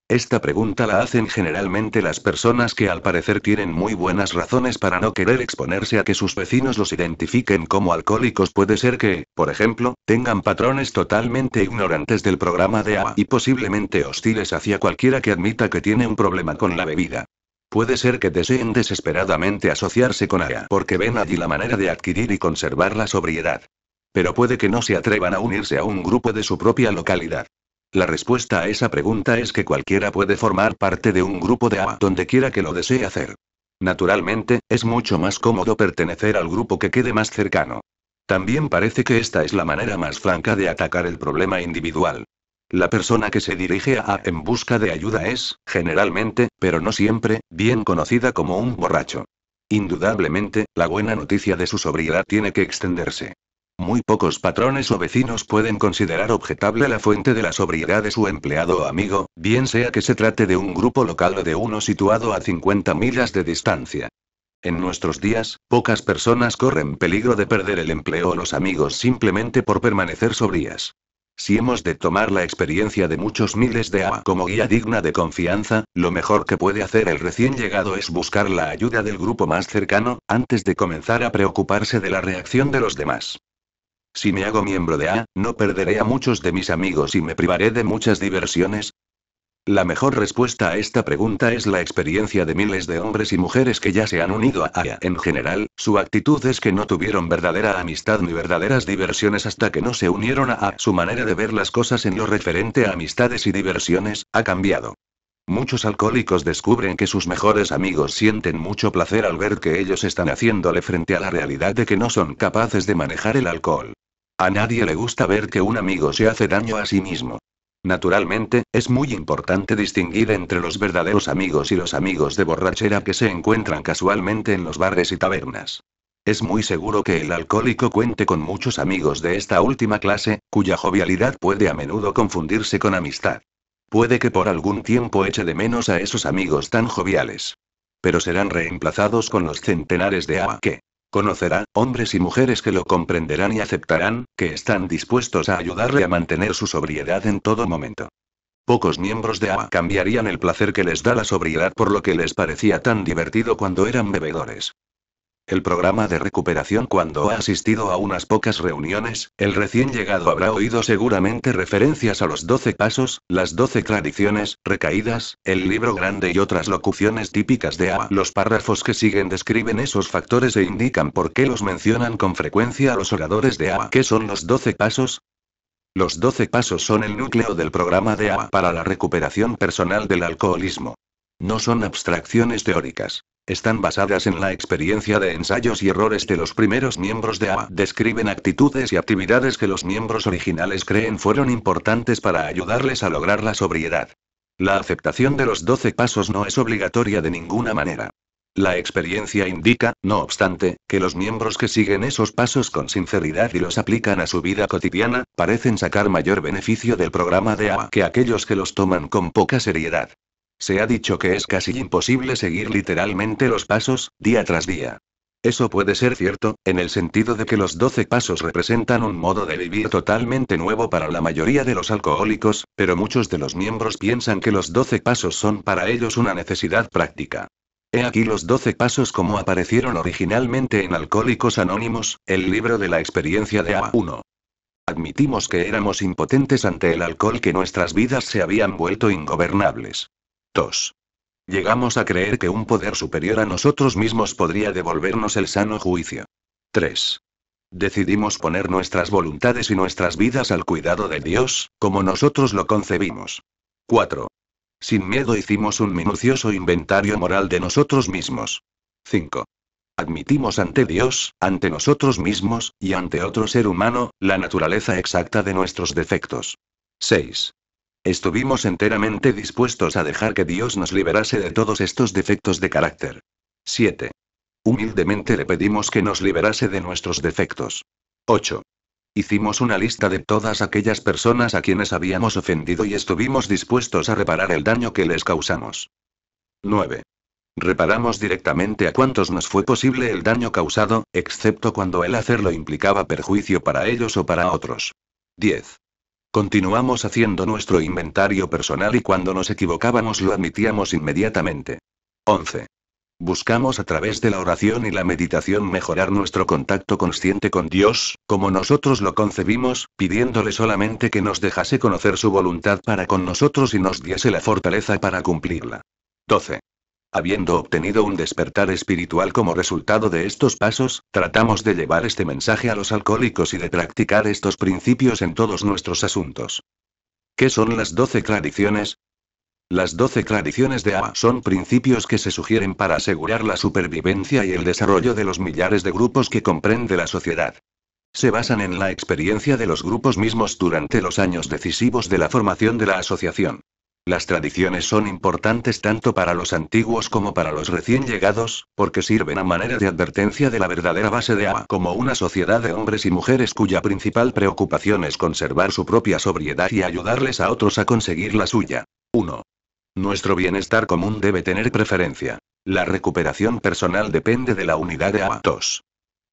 Esta pregunta la hacen generalmente las personas que al parecer tienen muy buenas razones para no querer exponerse a que sus vecinos los identifiquen como alcohólicos. Puede ser que, por ejemplo, tengan patrones totalmente ignorantes del programa de y posiblemente hostiles hacia cualquiera que admita que tiene un problema con la bebida. Puede ser que deseen desesperadamente asociarse con porque ven allí la manera de adquirir y conservar la sobriedad. Pero puede que no se atrevan a unirse a un grupo de su propia localidad. La respuesta a esa pregunta es que cualquiera puede formar parte de un grupo de donde quiera que lo desee hacer. Naturalmente, es mucho más cómodo pertenecer al grupo que quede más cercano. También parece que esta es la manera más franca de atacar el problema individual. La persona que se dirige en busca de ayuda es, generalmente, pero no siempre, bien conocida como un borracho. Indudablemente, la buena noticia de su sobriedad tiene que extenderse. Muy pocos patrones o vecinos pueden considerar objetable la fuente de la sobriedad de su empleado o amigo, bien sea que se trate de un grupo local o de uno situado a 50 millas de distancia. En nuestros días, pocas personas corren peligro de perder el empleo o los amigos simplemente por permanecer sobrias. Si hemos de tomar la experiencia de muchos miles de como guía digna de confianza, lo mejor que puede hacer el recién llegado es buscar la ayuda del grupo más cercano, antes de comenzar a preocuparse de la reacción de los demás. Si me hago miembro de ¿no perderé a muchos de mis amigos y me privaré de muchas diversiones? La mejor respuesta a esta pregunta es la experiencia de miles de hombres y mujeres que ya se han unido a En general, su actitud es que no tuvieron verdadera amistad ni verdaderas diversiones hasta que no se unieron a Su manera de ver las cosas en lo referente a amistades y diversiones ha cambiado. Muchos alcohólicos descubren que sus mejores amigos sienten mucho placer al ver que ellos están haciéndole frente a la realidad de que no son capaces de manejar el alcohol. A nadie le gusta ver que un amigo se hace daño a sí mismo. Naturalmente, es muy importante distinguir entre los verdaderos amigos y los amigos de borrachera que se encuentran casualmente en los bares y tabernas. Es muy seguro que el alcohólico cuente con muchos amigos de esta última clase, cuya jovialidad puede a menudo confundirse con amistad. Puede que por algún tiempo eche de menos a esos amigos tan joviales. pero serán reemplazados con los centenares de A que conocerá, hombres y mujeres que lo comprenderán y aceptarán, que están dispuestos a ayudarle a mantener su sobriedad en todo momento. Pocos miembros de A cambiarían el placer que les da la sobriedad por lo que les parecía tan divertido cuando eran bebedores. El programa de recuperación. Cuando ha asistido a unas pocas reuniones, el recién llegado habrá oído seguramente referencias a los 12 pasos, las 12 tradiciones, recaídas, el libro grande y otras locuciones típicas de A. Los párrafos que siguen describen esos factores e indican por qué los mencionan con frecuencia a los oradores de A. ¿Qué son los 12 pasos? Los 12 pasos son el núcleo del programa de A para la recuperación personal del alcoholismo. No son abstracciones teóricas. Están basadas en la experiencia de ensayos y errores de los primeros miembros de A. Describen actitudes y actividades que los miembros originales creen fueron importantes para ayudarles a lograr la sobriedad. La aceptación de los 12 pasos no es obligatoria de ninguna manera. La experiencia indica, no obstante, que los miembros que siguen esos pasos con sinceridad y los aplican a su vida cotidiana, parecen sacar mayor beneficio del programa de A que aquellos que los toman con poca seriedad. Se ha dicho que es casi imposible seguir literalmente los pasos, día tras día. Eso puede ser cierto, en el sentido de que los 12 pasos representan un modo de vivir totalmente nuevo para la mayoría de los alcohólicos, pero muchos de los miembros piensan que los 12 pasos son para ellos una necesidad práctica. He aquí los 12 pasos como aparecieron originalmente en Alcohólicos Anónimos, el libro de la experiencia de A. 1. Admitimos que éramos impotentes ante el alcohol, que nuestras vidas se habían vuelto ingobernables. 2. Llegamos a creer que un poder superior a nosotros mismos podría devolvernos el sano juicio. 3. Decidimos poner nuestras voluntades y nuestras vidas al cuidado de Dios, como nosotros lo concebimos. 4. Sin miedo hicimos un minucioso inventario moral de nosotros mismos. 5. Admitimos ante Dios, ante nosotros mismos, y ante otro ser humano, la naturaleza exacta de nuestros defectos. 6. Estuvimos enteramente dispuestos a dejar que Dios nos liberase de todos estos defectos de carácter. 7. Humildemente le pedimos que nos liberase de nuestros defectos. 8. Hicimos una lista de todas aquellas personas a quienes habíamos ofendido y estuvimos dispuestos a reparar el daño que les causamos. 9. Reparamos directamente a cuantos nos fue posible el daño causado, excepto cuando el hacerlo implicaba perjuicio para ellos o para otros. 10. Continuamos haciendo nuestro inventario personal y cuando nos equivocábamos lo admitíamos inmediatamente. 11. Buscamos a través de la oración y la meditación mejorar nuestro contacto consciente con Dios, como nosotros lo concebimos, pidiéndole solamente que nos dejase conocer su voluntad para con nosotros y nos diese la fortaleza para cumplirla. 12. Habiendo obtenido un despertar espiritual como resultado de estos pasos, tratamos de llevar este mensaje a los alcohólicos y de practicar estos principios en todos nuestros asuntos. ¿Qué son las 12 tradiciones? Las 12 tradiciones de A son principios que se sugieren para asegurar la supervivencia y el desarrollo de los millares de grupos que comprende la sociedad. Se basan en la experiencia de los grupos mismos durante los años decisivos de la formación de la asociación. Las tradiciones son importantes tanto para los antiguos como para los recién llegados, porque sirven a manera de advertencia de la verdadera base de A como una sociedad de hombres y mujeres cuya principal preocupación es conservar su propia sobriedad y ayudarles a otros a conseguir la suya. 1. Nuestro bienestar común debe tener preferencia. La recuperación personal depende de la unidad de A. 2.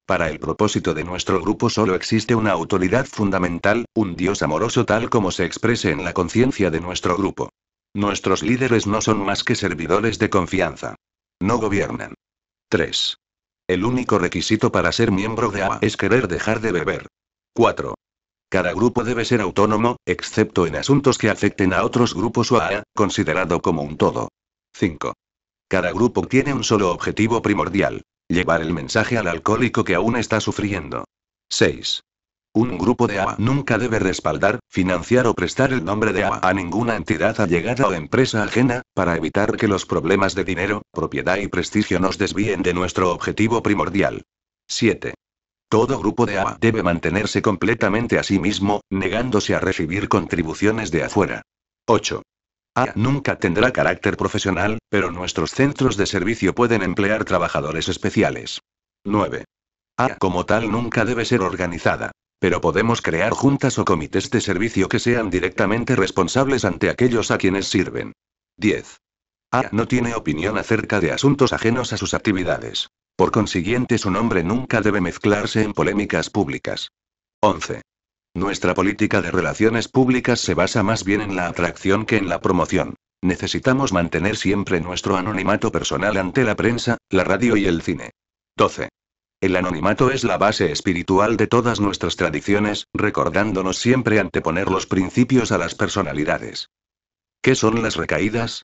Para el propósito de nuestro grupo solo existe una autoridad fundamental, un Dios amoroso tal como se exprese en la conciencia de nuestro grupo. Nuestros líderes no son más que servidores de confianza. No gobiernan. 3. El único requisito para ser miembro de A es querer dejar de beber. 4. Cada grupo debe ser autónomo, excepto en asuntos que afecten a otros grupos o a A, considerado como un todo. 5. Cada grupo tiene un solo objetivo primordial: llevar el mensaje al alcohólico que aún está sufriendo. 6. Un grupo de A nunca debe respaldar, financiar o prestar el nombre de A ninguna entidad allegada o empresa ajena, para evitar que los problemas de dinero, propiedad y prestigio nos desvíen de nuestro objetivo primordial. 7. Todo grupo de A debe mantenerse completamente a sí mismo, negándose a recibir contribuciones de afuera. 8. A nunca tendrá carácter profesional, pero nuestros centros de servicio pueden emplear trabajadores especiales. 9. A como tal nunca debe ser organizada. Pero podemos crear juntas o comités de servicio que sean directamente responsables ante aquellos a quienes sirven. 10. A no tiene opinión acerca de asuntos ajenos a sus actividades. Por consiguiente, su nombre nunca debe mezclarse en polémicas públicas. 11. Nuestra política de relaciones públicas se basa más bien en la atracción que en la promoción. Necesitamos mantener siempre nuestro anonimato personal ante la prensa, la radio y el cine. 12. El anonimato es la base espiritual de todas nuestras tradiciones, recordándonos siempre anteponer los principios a las personalidades. ¿Qué son las recaídas?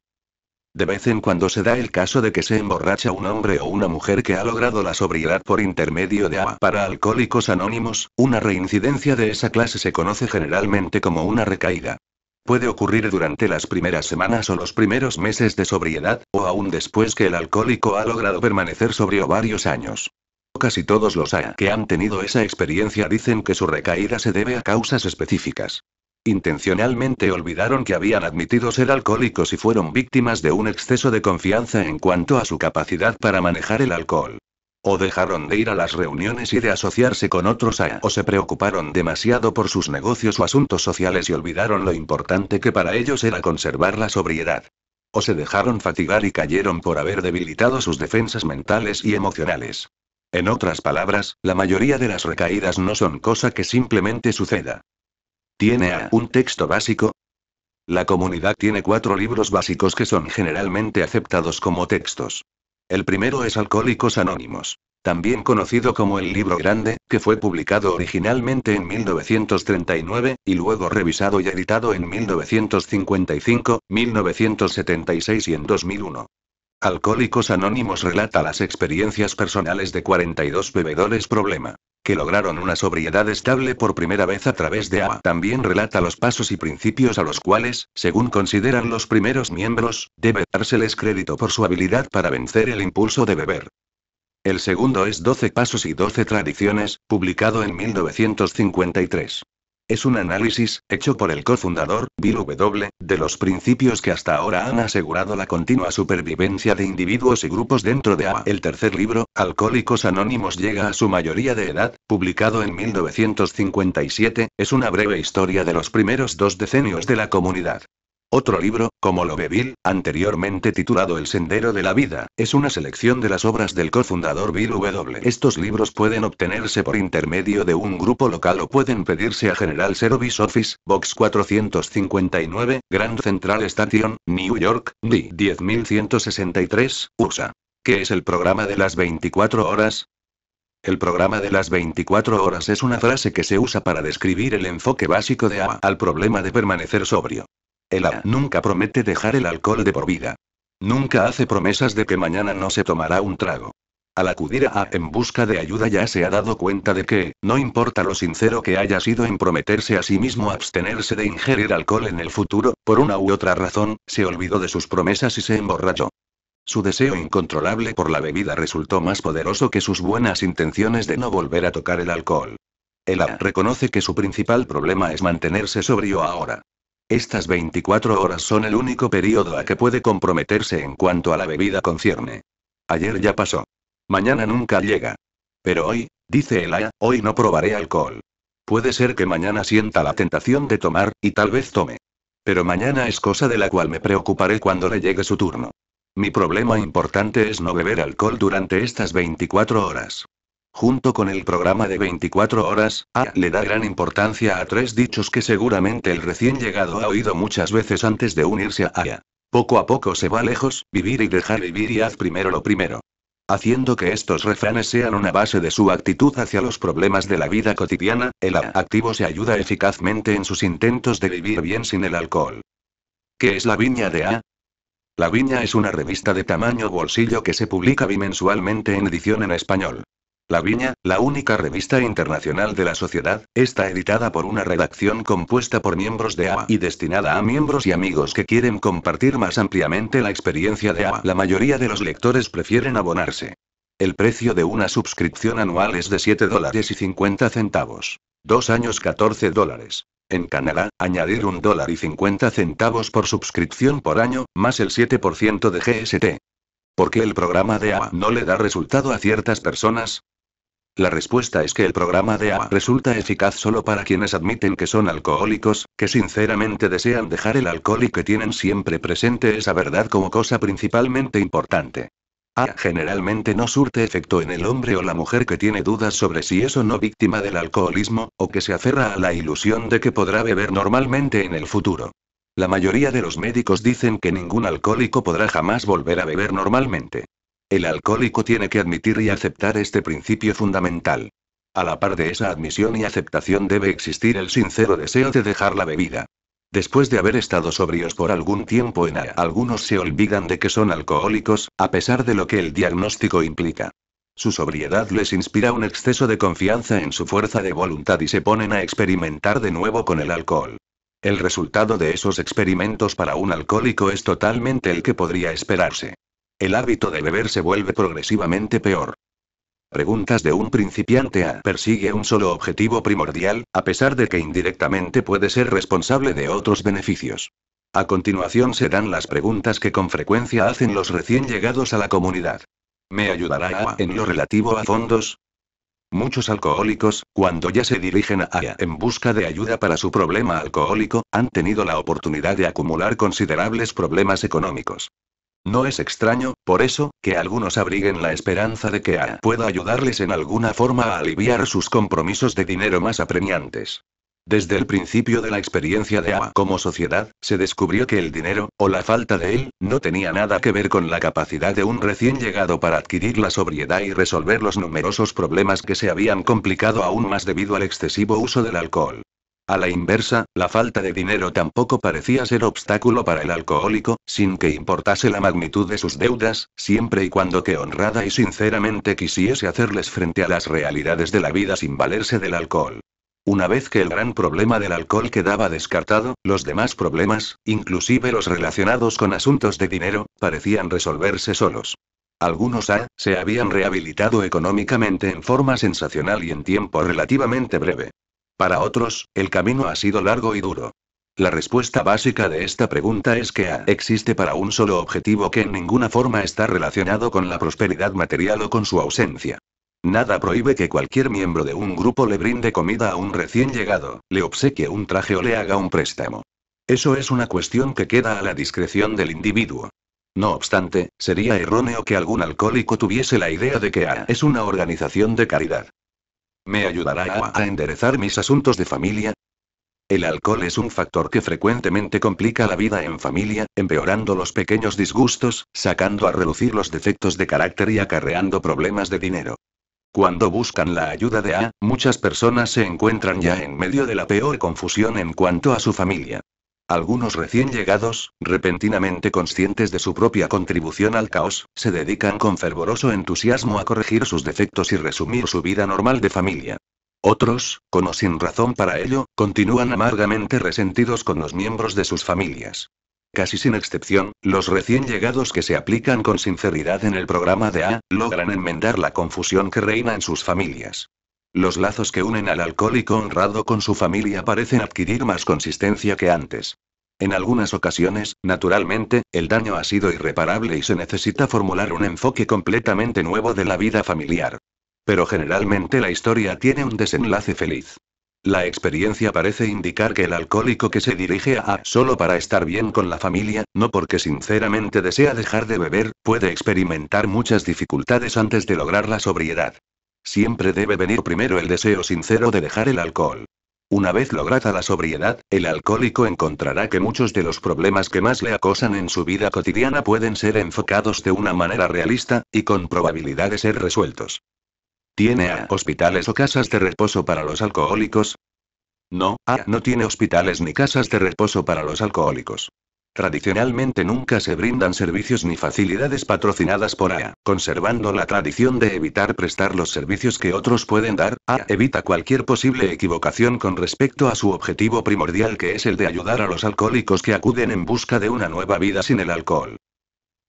De vez en cuando se da el caso de que se emborracha un hombre o una mujer que ha logrado la sobriedad por intermedio de agua. Para Alcohólicos Anónimos, una reincidencia de esa clase se conoce generalmente como una recaída. Puede ocurrir durante las primeras semanas o los primeros meses de sobriedad, o aún después que el alcohólico ha logrado permanecer sobrio varios años. Casi todos los AA que han tenido esa experiencia dicen que su recaída se debe a causas específicas. Intencionalmente olvidaron que habían admitido ser alcohólicos y fueron víctimas de un exceso de confianza en cuanto a su capacidad para manejar el alcohol. O dejaron de ir a las reuniones y de asociarse con otros AA, o se preocuparon demasiado por sus negocios o asuntos sociales y olvidaron lo importante que para ellos era conservar la sobriedad. O se dejaron fatigar y cayeron por haber debilitado sus defensas mentales y emocionales. En otras palabras, la mayoría de las recaídas no son cosa que simplemente suceda. ¿Tiene AA un texto básico? La comunidad tiene 4 libros básicos que son generalmente aceptados como textos. El primero es Alcohólicos Anónimos, también conocido como el Libro Grande, que fue publicado originalmente en 1939, y luego revisado y editado en 1955, 1976 y en 2001. Alcohólicos Anónimos relata las experiencias personales de 42 bebedores problema, que lograron una sobriedad estable por primera vez a través de AA. También relata los pasos y principios a los cuales, según consideran los primeros miembros, debe dárseles crédito por su habilidad para vencer el impulso de beber. El segundo es 12 Pasos y 12 Tradiciones, publicado en 1953. Es un análisis, hecho por el cofundador, Bill W., de los principios que hasta ahora han asegurado la continua supervivencia de individuos y grupos dentro de AA. El tercer libro, Alcohólicos Anónimos llega a su mayoría de edad, publicado en 1957, es una breve historia de los primeros 2 decenios de la comunidad. Otro libro, como lo ve Bill, anteriormente titulado El Sendero de la Vida, es una selección de las obras del cofundador Bill W. Estos libros pueden obtenerse por intermedio de un grupo local o pueden pedirse a General Service Office, Box 459, Grand Central Station, New York, D. 10163, USA. ¿Qué es el programa de las 24 horas? El programa de las 24 horas es una frase que se usa para describir el enfoque básico de AA al problema de permanecer sobrio. El AA nunca promete dejar el alcohol de por vida. Nunca hace promesas de que mañana no se tomará un trago. Al acudir a AA en busca de ayuda ya se ha dado cuenta de que, no importa lo sincero que haya sido en prometerse a sí mismo abstenerse de ingerir alcohol en el futuro, por una u otra razón, se olvidó de sus promesas y se emborrachó. Su deseo incontrolable por la bebida resultó más poderoso que sus buenas intenciones de no volver a tocar el alcohol. El AA reconoce que su principal problema es mantenerse sobrio ahora. Estas 24 horas son el único periodo a que puede comprometerse en cuanto a la bebida concierne. Ayer ya pasó. Mañana nunca llega. Pero hoy, dice el AA, hoy no probaré alcohol. Puede ser que mañana sienta la tentación de tomar, y tal vez tome. Pero mañana es cosa de la cual me preocuparé cuando le llegue su turno. Mi problema importante es no beber alcohol durante estas 24 horas. Junto con el programa de 24 horas, AA le da gran importancia a 3 dichos que seguramente el recién llegado ha oído muchas veces antes de unirse a AA. Poco a poco se va lejos, vivir y dejar vivir y haz primero lo primero. Haciendo que estos refranes sean una base de su actitud hacia los problemas de la vida cotidiana, el AA activo se ayuda eficazmente en sus intentos de vivir bien sin el alcohol. ¿Qué es la Viña de AA? La Viña es una revista de tamaño bolsillo que se publica bimensualmente en edición en español. La Viña, la única revista internacional de la sociedad, está editada por una redacción compuesta por miembros de AA y destinada a miembros y amigos que quieren compartir más ampliamente la experiencia de AA. La mayoría de los lectores prefieren abonarse. El precio de una suscripción anual es de $7.50. 2 años $14. En Canadá, añadir $1.50 por suscripción por año, más el 7% de GST. ¿Por qué el programa de AA no le da resultado a ciertas personas? La respuesta es que el programa de AA resulta eficaz solo para quienes admiten que son alcohólicos, que sinceramente desean dejar el alcohol y que tienen siempre presente esa verdad como cosa principalmente importante. AA generalmente no surte efecto en el hombre o la mujer que tiene dudas sobre si es o no víctima del alcoholismo, o que se aferra a la ilusión de que podrá beber normalmente en el futuro. La mayoría de los médicos dicen que ningún alcohólico podrá jamás volver a beber normalmente. El alcohólico tiene que admitir y aceptar este principio fundamental. A la par de esa admisión y aceptación debe existir el sincero deseo de dejar la bebida. Después de haber estado sobrios por algún tiempo en AA, algunos se olvidan de que son alcohólicos, a pesar de lo que el diagnóstico implica. Su sobriedad les inspira un exceso de confianza en su fuerza de voluntad y se ponen a experimentar de nuevo con el alcohol. El resultado de esos experimentos para un alcohólico es totalmente el que podría esperarse. El hábito de beber se vuelve progresivamente peor. Preguntas de un principiante a persigue un solo objetivo primordial, a pesar de que indirectamente puede ser responsable de otros beneficios. A continuación se dan las preguntas que con frecuencia hacen los recién llegados a la comunidad. ¿Me ayudará en lo relativo a fondos? Muchos alcohólicos, cuando ya se dirigen a AA en busca de ayuda para su problema alcohólico, han tenido la oportunidad de acumular considerables problemas económicos. No es extraño, por eso, que algunos abriguen la esperanza de que AA pueda ayudarles en alguna forma a aliviar sus compromisos de dinero más apremiantes. Desde el principio de la experiencia de AA como sociedad, se descubrió que el dinero, o la falta de él, no tenía nada que ver con la capacidad de un recién llegado para adquirir la sobriedad y resolver los numerosos problemas que se habían complicado aún más debido al excesivo uso del alcohol. A la inversa, la falta de dinero tampoco parecía ser obstáculo para el alcohólico, sin que importase la magnitud de sus deudas, siempre y cuando que honrada y sinceramente quisiese hacerles frente a las realidades de la vida sin valerse del alcohol. Una vez que el gran problema del alcohol quedaba descartado, los demás problemas, inclusive los relacionados con asuntos de dinero, parecían resolverse solos. Algunos AA se habían rehabilitado económicamente en forma sensacional y en tiempo relativamente breve. Para otros, el camino ha sido largo y duro. La respuesta básica de esta pregunta es que AA existe para un solo objetivo que en ninguna forma está relacionado con la prosperidad material o con su ausencia. Nada prohíbe que cualquier miembro de un grupo le brinde comida a un recién llegado, le obsequie un traje o le haga un préstamo. Eso es una cuestión que queda a la discreción del individuo. No obstante, sería erróneo que algún alcohólico tuviese la idea de que AA es una organización de caridad. ¿Me ayudará AA a enderezar mis asuntos de familia? El alcohol es un factor que frecuentemente complica la vida en familia, empeorando los pequeños disgustos, sacando a relucir los defectos de carácter y acarreando problemas de dinero. Cuando buscan la ayuda de AA, muchas personas se encuentran ya en medio de la peor confusión en cuanto a su familia. Algunos recién llegados, repentinamente conscientes de su propia contribución al caos, se dedican con fervoroso entusiasmo a corregir sus defectos y resumir su vida normal de familia. Otros, con o sin razón para ello, continúan amargamente resentidos con los miembros de sus familias. Casi sin excepción, los recién llegados que se aplican con sinceridad en el programa de AA, logran enmendar la confusión que reina en sus familias. Los lazos que unen al alcohólico honrado con su familia parecen adquirir más consistencia que antes. En algunas ocasiones, naturalmente, el daño ha sido irreparable y se necesita formular un enfoque completamente nuevo de la vida familiar. Pero generalmente la historia tiene un desenlace feliz. La experiencia parece indicar que el alcohólico que se dirige a AA solo para estar bien con la familia, no porque sinceramente desea dejar de beber, puede experimentar muchas dificultades antes de lograr la sobriedad. Siempre debe venir primero el deseo sincero de dejar el alcohol. Una vez lograda la sobriedad, el alcohólico encontrará que muchos de los problemas que más le acosan en su vida cotidiana pueden ser enfocados de una manera realista, y con probabilidad de ser resueltos. ¿Tiene AA hospitales o casas de reposo para los alcohólicos? No, AA no tiene hospitales ni casas de reposo para los alcohólicos. Tradicionalmente nunca se brindan servicios ni facilidades patrocinadas por AA, conservando la tradición de evitar prestar los servicios que otros pueden dar. AA evita cualquier posible equivocación con respecto a su objetivo primordial, que es el de ayudar a los alcohólicos que acuden en busca de una nueva vida sin el alcohol.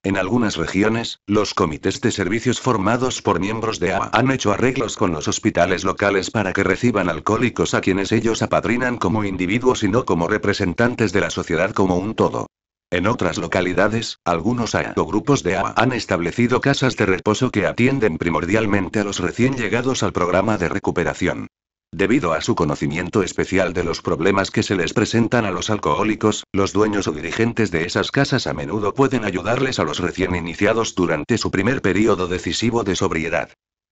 En algunas regiones, los comités de servicios formados por miembros de AA han hecho arreglos con los hospitales locales para que reciban alcohólicos a quienes ellos apadrinan como individuos y no como representantes de la sociedad como un todo. En otras localidades, algunos AA o grupos de AA han establecido casas de reposo que atienden primordialmente a los recién llegados al programa de recuperación. Debido a su conocimiento especial de los problemas que se les presentan a los alcohólicos, los dueños o dirigentes de esas casas a menudo pueden ayudarles a los recién iniciados durante su primer periodo decisivo de sobriedad.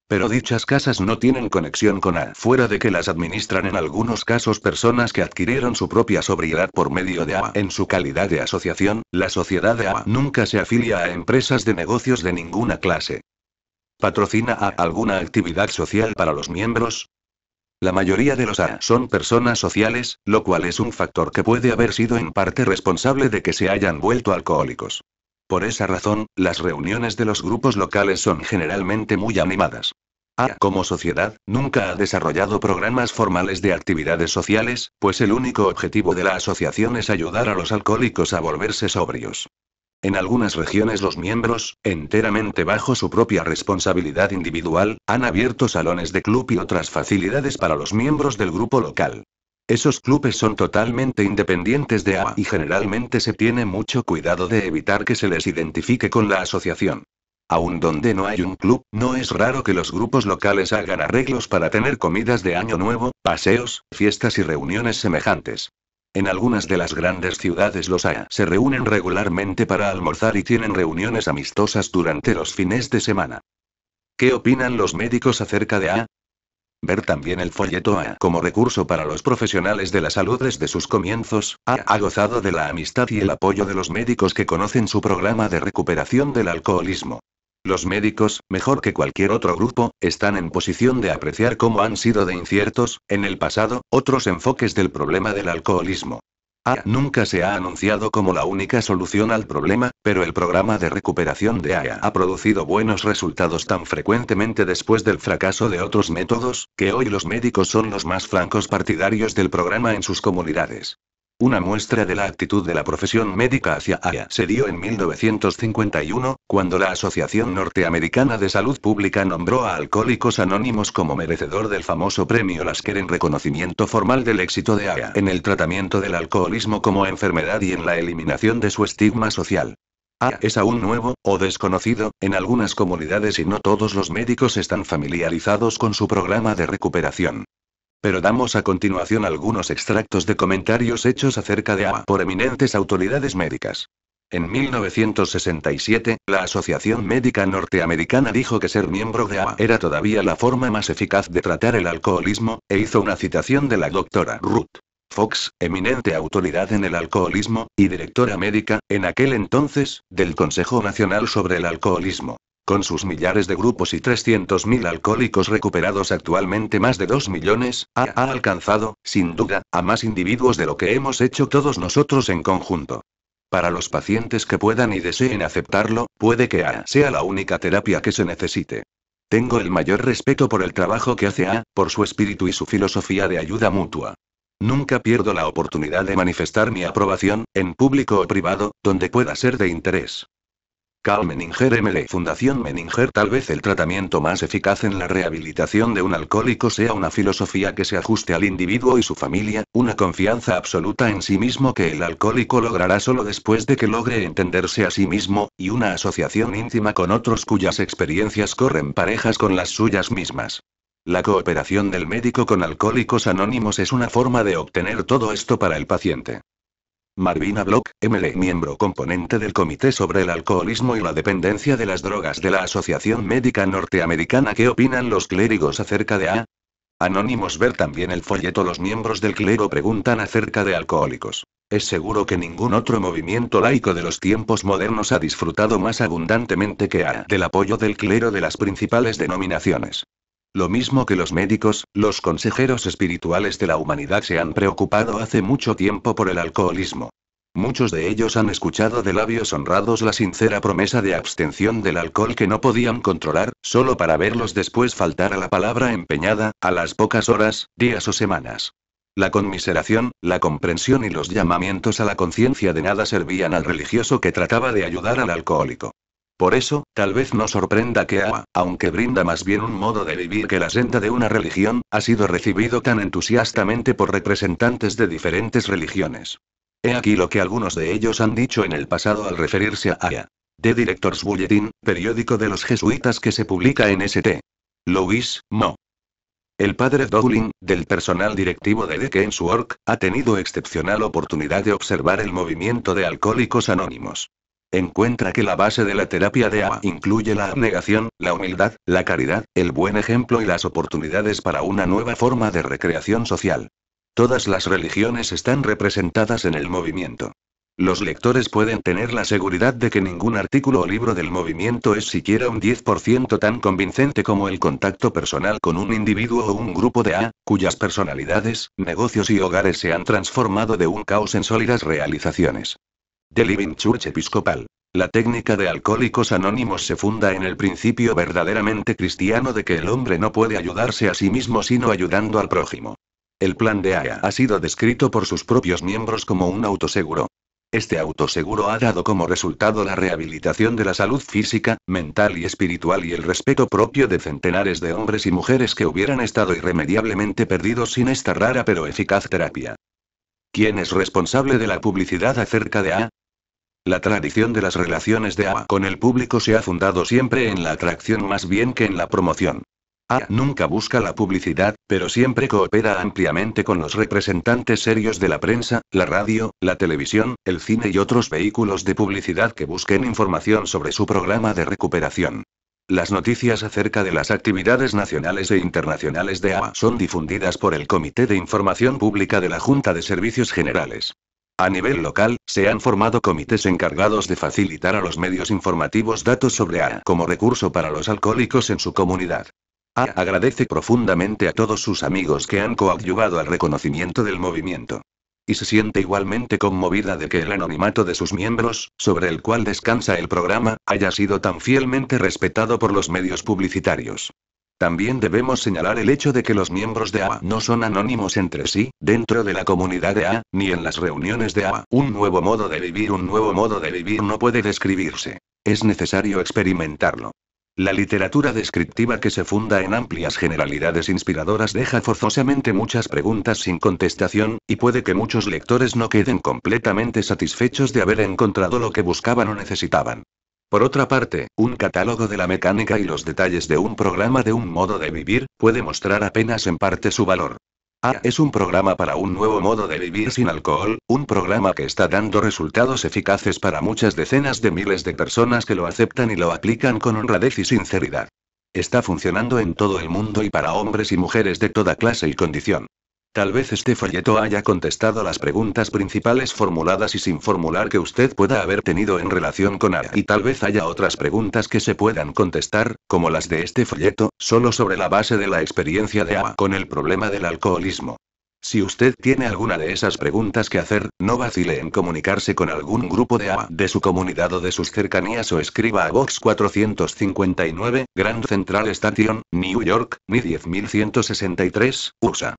Pero dichas casas no tienen conexión con AA, fuera de que las administran en algunos casos personas que adquirieron su propia sobriedad por medio de AA. En su calidad de asociación, la sociedad de AA nunca se afilia a empresas de negocios de ninguna clase. ¿Patrocina AA alguna actividad social para los miembros? La mayoría de los AA son personas sociales, lo cual es un factor que puede haber sido en parte responsable de que se hayan vuelto alcohólicos. Por esa razón, las reuniones de los grupos locales son generalmente muy animadas. AA, como sociedad, nunca ha desarrollado programas formales de actividades sociales, pues el único objetivo de la asociación es ayudar a los alcohólicos a volverse sobrios. En algunas regiones los miembros, enteramente bajo su propia responsabilidad individual, han abierto salones de club y otras facilidades para los miembros del grupo local. Esos clubes son totalmente independientes de AA y generalmente se tiene mucho cuidado de evitar que se les identifique con la asociación. Aun donde no hay un club, no es raro que los grupos locales hagan arreglos para tener comidas de Año Nuevo, paseos, fiestas y reuniones semejantes. En algunas de las grandes ciudades los AA se reúnen regularmente para almorzar y tienen reuniones amistosas durante los fines de semana. ¿Qué opinan los médicos acerca de AA? Ver también el folleto AA como recurso para los profesionales de la salud desde sus comienzos. AA ha gozado de la amistad y el apoyo de los médicos que conocen su programa de recuperación del alcoholismo. Los médicos, mejor que cualquier otro grupo, están en posición de apreciar cómo han sido de inciertos, en el pasado, otros enfoques del problema del alcoholismo. AA nunca se ha anunciado como la única solución al problema, pero el programa de recuperación de AA ha producido buenos resultados tan frecuentemente después del fracaso de otros métodos, que hoy los médicos son los más francos partidarios del programa en sus comunidades. Una muestra de la actitud de la profesión médica hacia AA se dio en 1951, cuando la Asociación Norteamericana de Salud Pública nombró a Alcohólicos Anónimos como merecedor del famoso premio Lasker en reconocimiento formal del éxito de AA en el tratamiento del alcoholismo como enfermedad y en la eliminación de su estigma social. AA es aún nuevo, o desconocido, en algunas comunidades y no todos los médicos están familiarizados con su programa de recuperación. Pero damos a continuación algunos extractos de comentarios hechos acerca de AA por eminentes autoridades médicas. En 1967, la Asociación Médica Norteamericana dijo que ser miembro de AA era todavía la forma más eficaz de tratar el alcoholismo, e hizo una citación de la doctora Ruth Fox, eminente autoridad en el alcoholismo, y directora médica, en aquel entonces, del Consejo Nacional sobre el Alcoholismo. Con sus millares de grupos y 300.000 alcohólicos recuperados actualmente más de 2 millones, AA ha alcanzado, sin duda, a más individuos de lo que hemos hecho todos nosotros en conjunto. Para los pacientes que puedan y deseen aceptarlo, puede que AA sea la única terapia que se necesite. Tengo el mayor respeto por el trabajo que hace AA, por su espíritu y su filosofía de ayuda mutua. Nunca pierdo la oportunidad de manifestar mi aprobación, en público o privado, donde pueda ser de interés. Carl Menninger ML Fundación Menninger. Tal vez el tratamiento más eficaz en la rehabilitación de un alcohólico sea una filosofía que se ajuste al individuo y su familia, una confianza absoluta en sí mismo que el alcohólico logrará solo después de que logre entenderse a sí mismo, y una asociación íntima con otros cuyas experiencias corren parejas con las suyas mismas. La cooperación del médico con Alcohólicos Anónimos es una forma de obtener todo esto para el paciente. Marvina Block, ML, miembro componente del Comité sobre el Alcoholismo y la Dependencia de las Drogas de la Asociación Médica Norteamericana. ¿Qué opinan los clérigos acerca de AA? Anónimos. Ver también el folleto. Los miembros del clero preguntan acerca de alcohólicos. Es seguro que ningún otro movimiento laico de los tiempos modernos ha disfrutado más abundantemente que AA del apoyo del clero de las principales denominaciones. Lo mismo que los médicos, los consejeros espirituales de la humanidad se han preocupado hace mucho tiempo por el alcoholismo. Muchos de ellos han escuchado de labios honrados la sincera promesa de abstención del alcohol que no podían controlar, solo para verlos después faltar a la palabra empeñada, a las pocas horas, días o semanas. La conmiseración, la comprensión y los llamamientos a la conciencia de nada servían al religioso que trataba de ayudar al alcohólico. Por eso, tal vez no sorprenda que AA, aunque brinda más bien un modo de vivir que la senda de una religión, ha sido recibido tan entusiastamente por representantes de diferentes religiones. He aquí lo que algunos de ellos han dicho en el pasado al referirse a AA. The Director's Bulletin, periódico de los jesuitas que se publica en St. Louis, Mo. El padre Dowling, del personal directivo de The King's Work, ha tenido excepcional oportunidad de observar el movimiento de Alcohólicos Anónimos. Encuentra que la base de la terapia de AA incluye la abnegación, la humildad, la caridad, el buen ejemplo y las oportunidades para una nueva forma de recreación social. Todas las religiones están representadas en el movimiento. Los lectores pueden tener la seguridad de que ningún artículo o libro del movimiento es siquiera un 10% tan convincente como el contacto personal con un individuo o un grupo de AA, cuyas personalidades, negocios y hogares se han transformado de un caos en sólidas realizaciones. The Living Church Episcopal. La técnica de Alcohólicos Anónimos se funda en el principio verdaderamente cristiano de que el hombre no puede ayudarse a sí mismo sino ayudando al prójimo. El plan de AA ha sido descrito por sus propios miembros como un autoseguro. Este autoseguro ha dado como resultado la rehabilitación de la salud física, mental y espiritual y el respeto propio de centenares de hombres y mujeres que hubieran estado irremediablemente perdidos sin esta rara pero eficaz terapia. ¿Quién es responsable de la publicidad acerca de AA? La tradición de las relaciones de AA con el público se ha fundado siempre en la atracción más bien que en la promoción. AA nunca busca la publicidad, pero siempre coopera ampliamente con los representantes serios de la prensa, la radio, la televisión, el cine y otros vehículos de publicidad que busquen información sobre su programa de recuperación. Las noticias acerca de las actividades nacionales e internacionales de AA son difundidas por el Comité de Información Pública de la Junta de Servicios Generales. A nivel local, se han formado comités encargados de facilitar a los medios informativos datos sobre AA como recurso para los alcohólicos en su comunidad. AA agradece profundamente a todos sus amigos que han coadyuvado al reconocimiento del movimiento. Y se siente igualmente conmovida de que el anonimato de sus miembros, sobre el cual descansa el programa, haya sido tan fielmente respetado por los medios publicitarios. También debemos señalar el hecho de que los miembros de AA no son anónimos entre sí, dentro de la comunidad de AA, ni en las reuniones de AA. Un nuevo modo de vivir no puede describirse. Es necesario experimentarlo. La literatura descriptiva que se funda en amplias generalidades inspiradoras deja forzosamente muchas preguntas sin contestación, y puede que muchos lectores no queden completamente satisfechos de haber encontrado lo que buscaban o necesitaban. Por otra parte, un catálogo de la mecánica y los detalles de un programa de un modo de vivir, puede mostrar apenas en parte su valor. AA es un programa para un nuevo modo de vivir sin alcohol, un programa que está dando resultados eficaces para muchas decenas de miles de personas que lo aceptan y lo aplican con honradez y sinceridad. Está funcionando en todo el mundo y para hombres y mujeres de toda clase y condición. Tal vez este folleto haya contestado las preguntas principales formuladas y sin formular que usted pueda haber tenido en relación con AA. Y tal vez haya otras preguntas que se puedan contestar, como las de este folleto, solo sobre la base de la experiencia de AA con el problema del alcoholismo. Si usted tiene alguna de esas preguntas que hacer, no vacile en comunicarse con algún grupo de AA de su comunidad o de sus cercanías o escriba a Box 459, Grand Central Station, New York, Ni 10163, USA.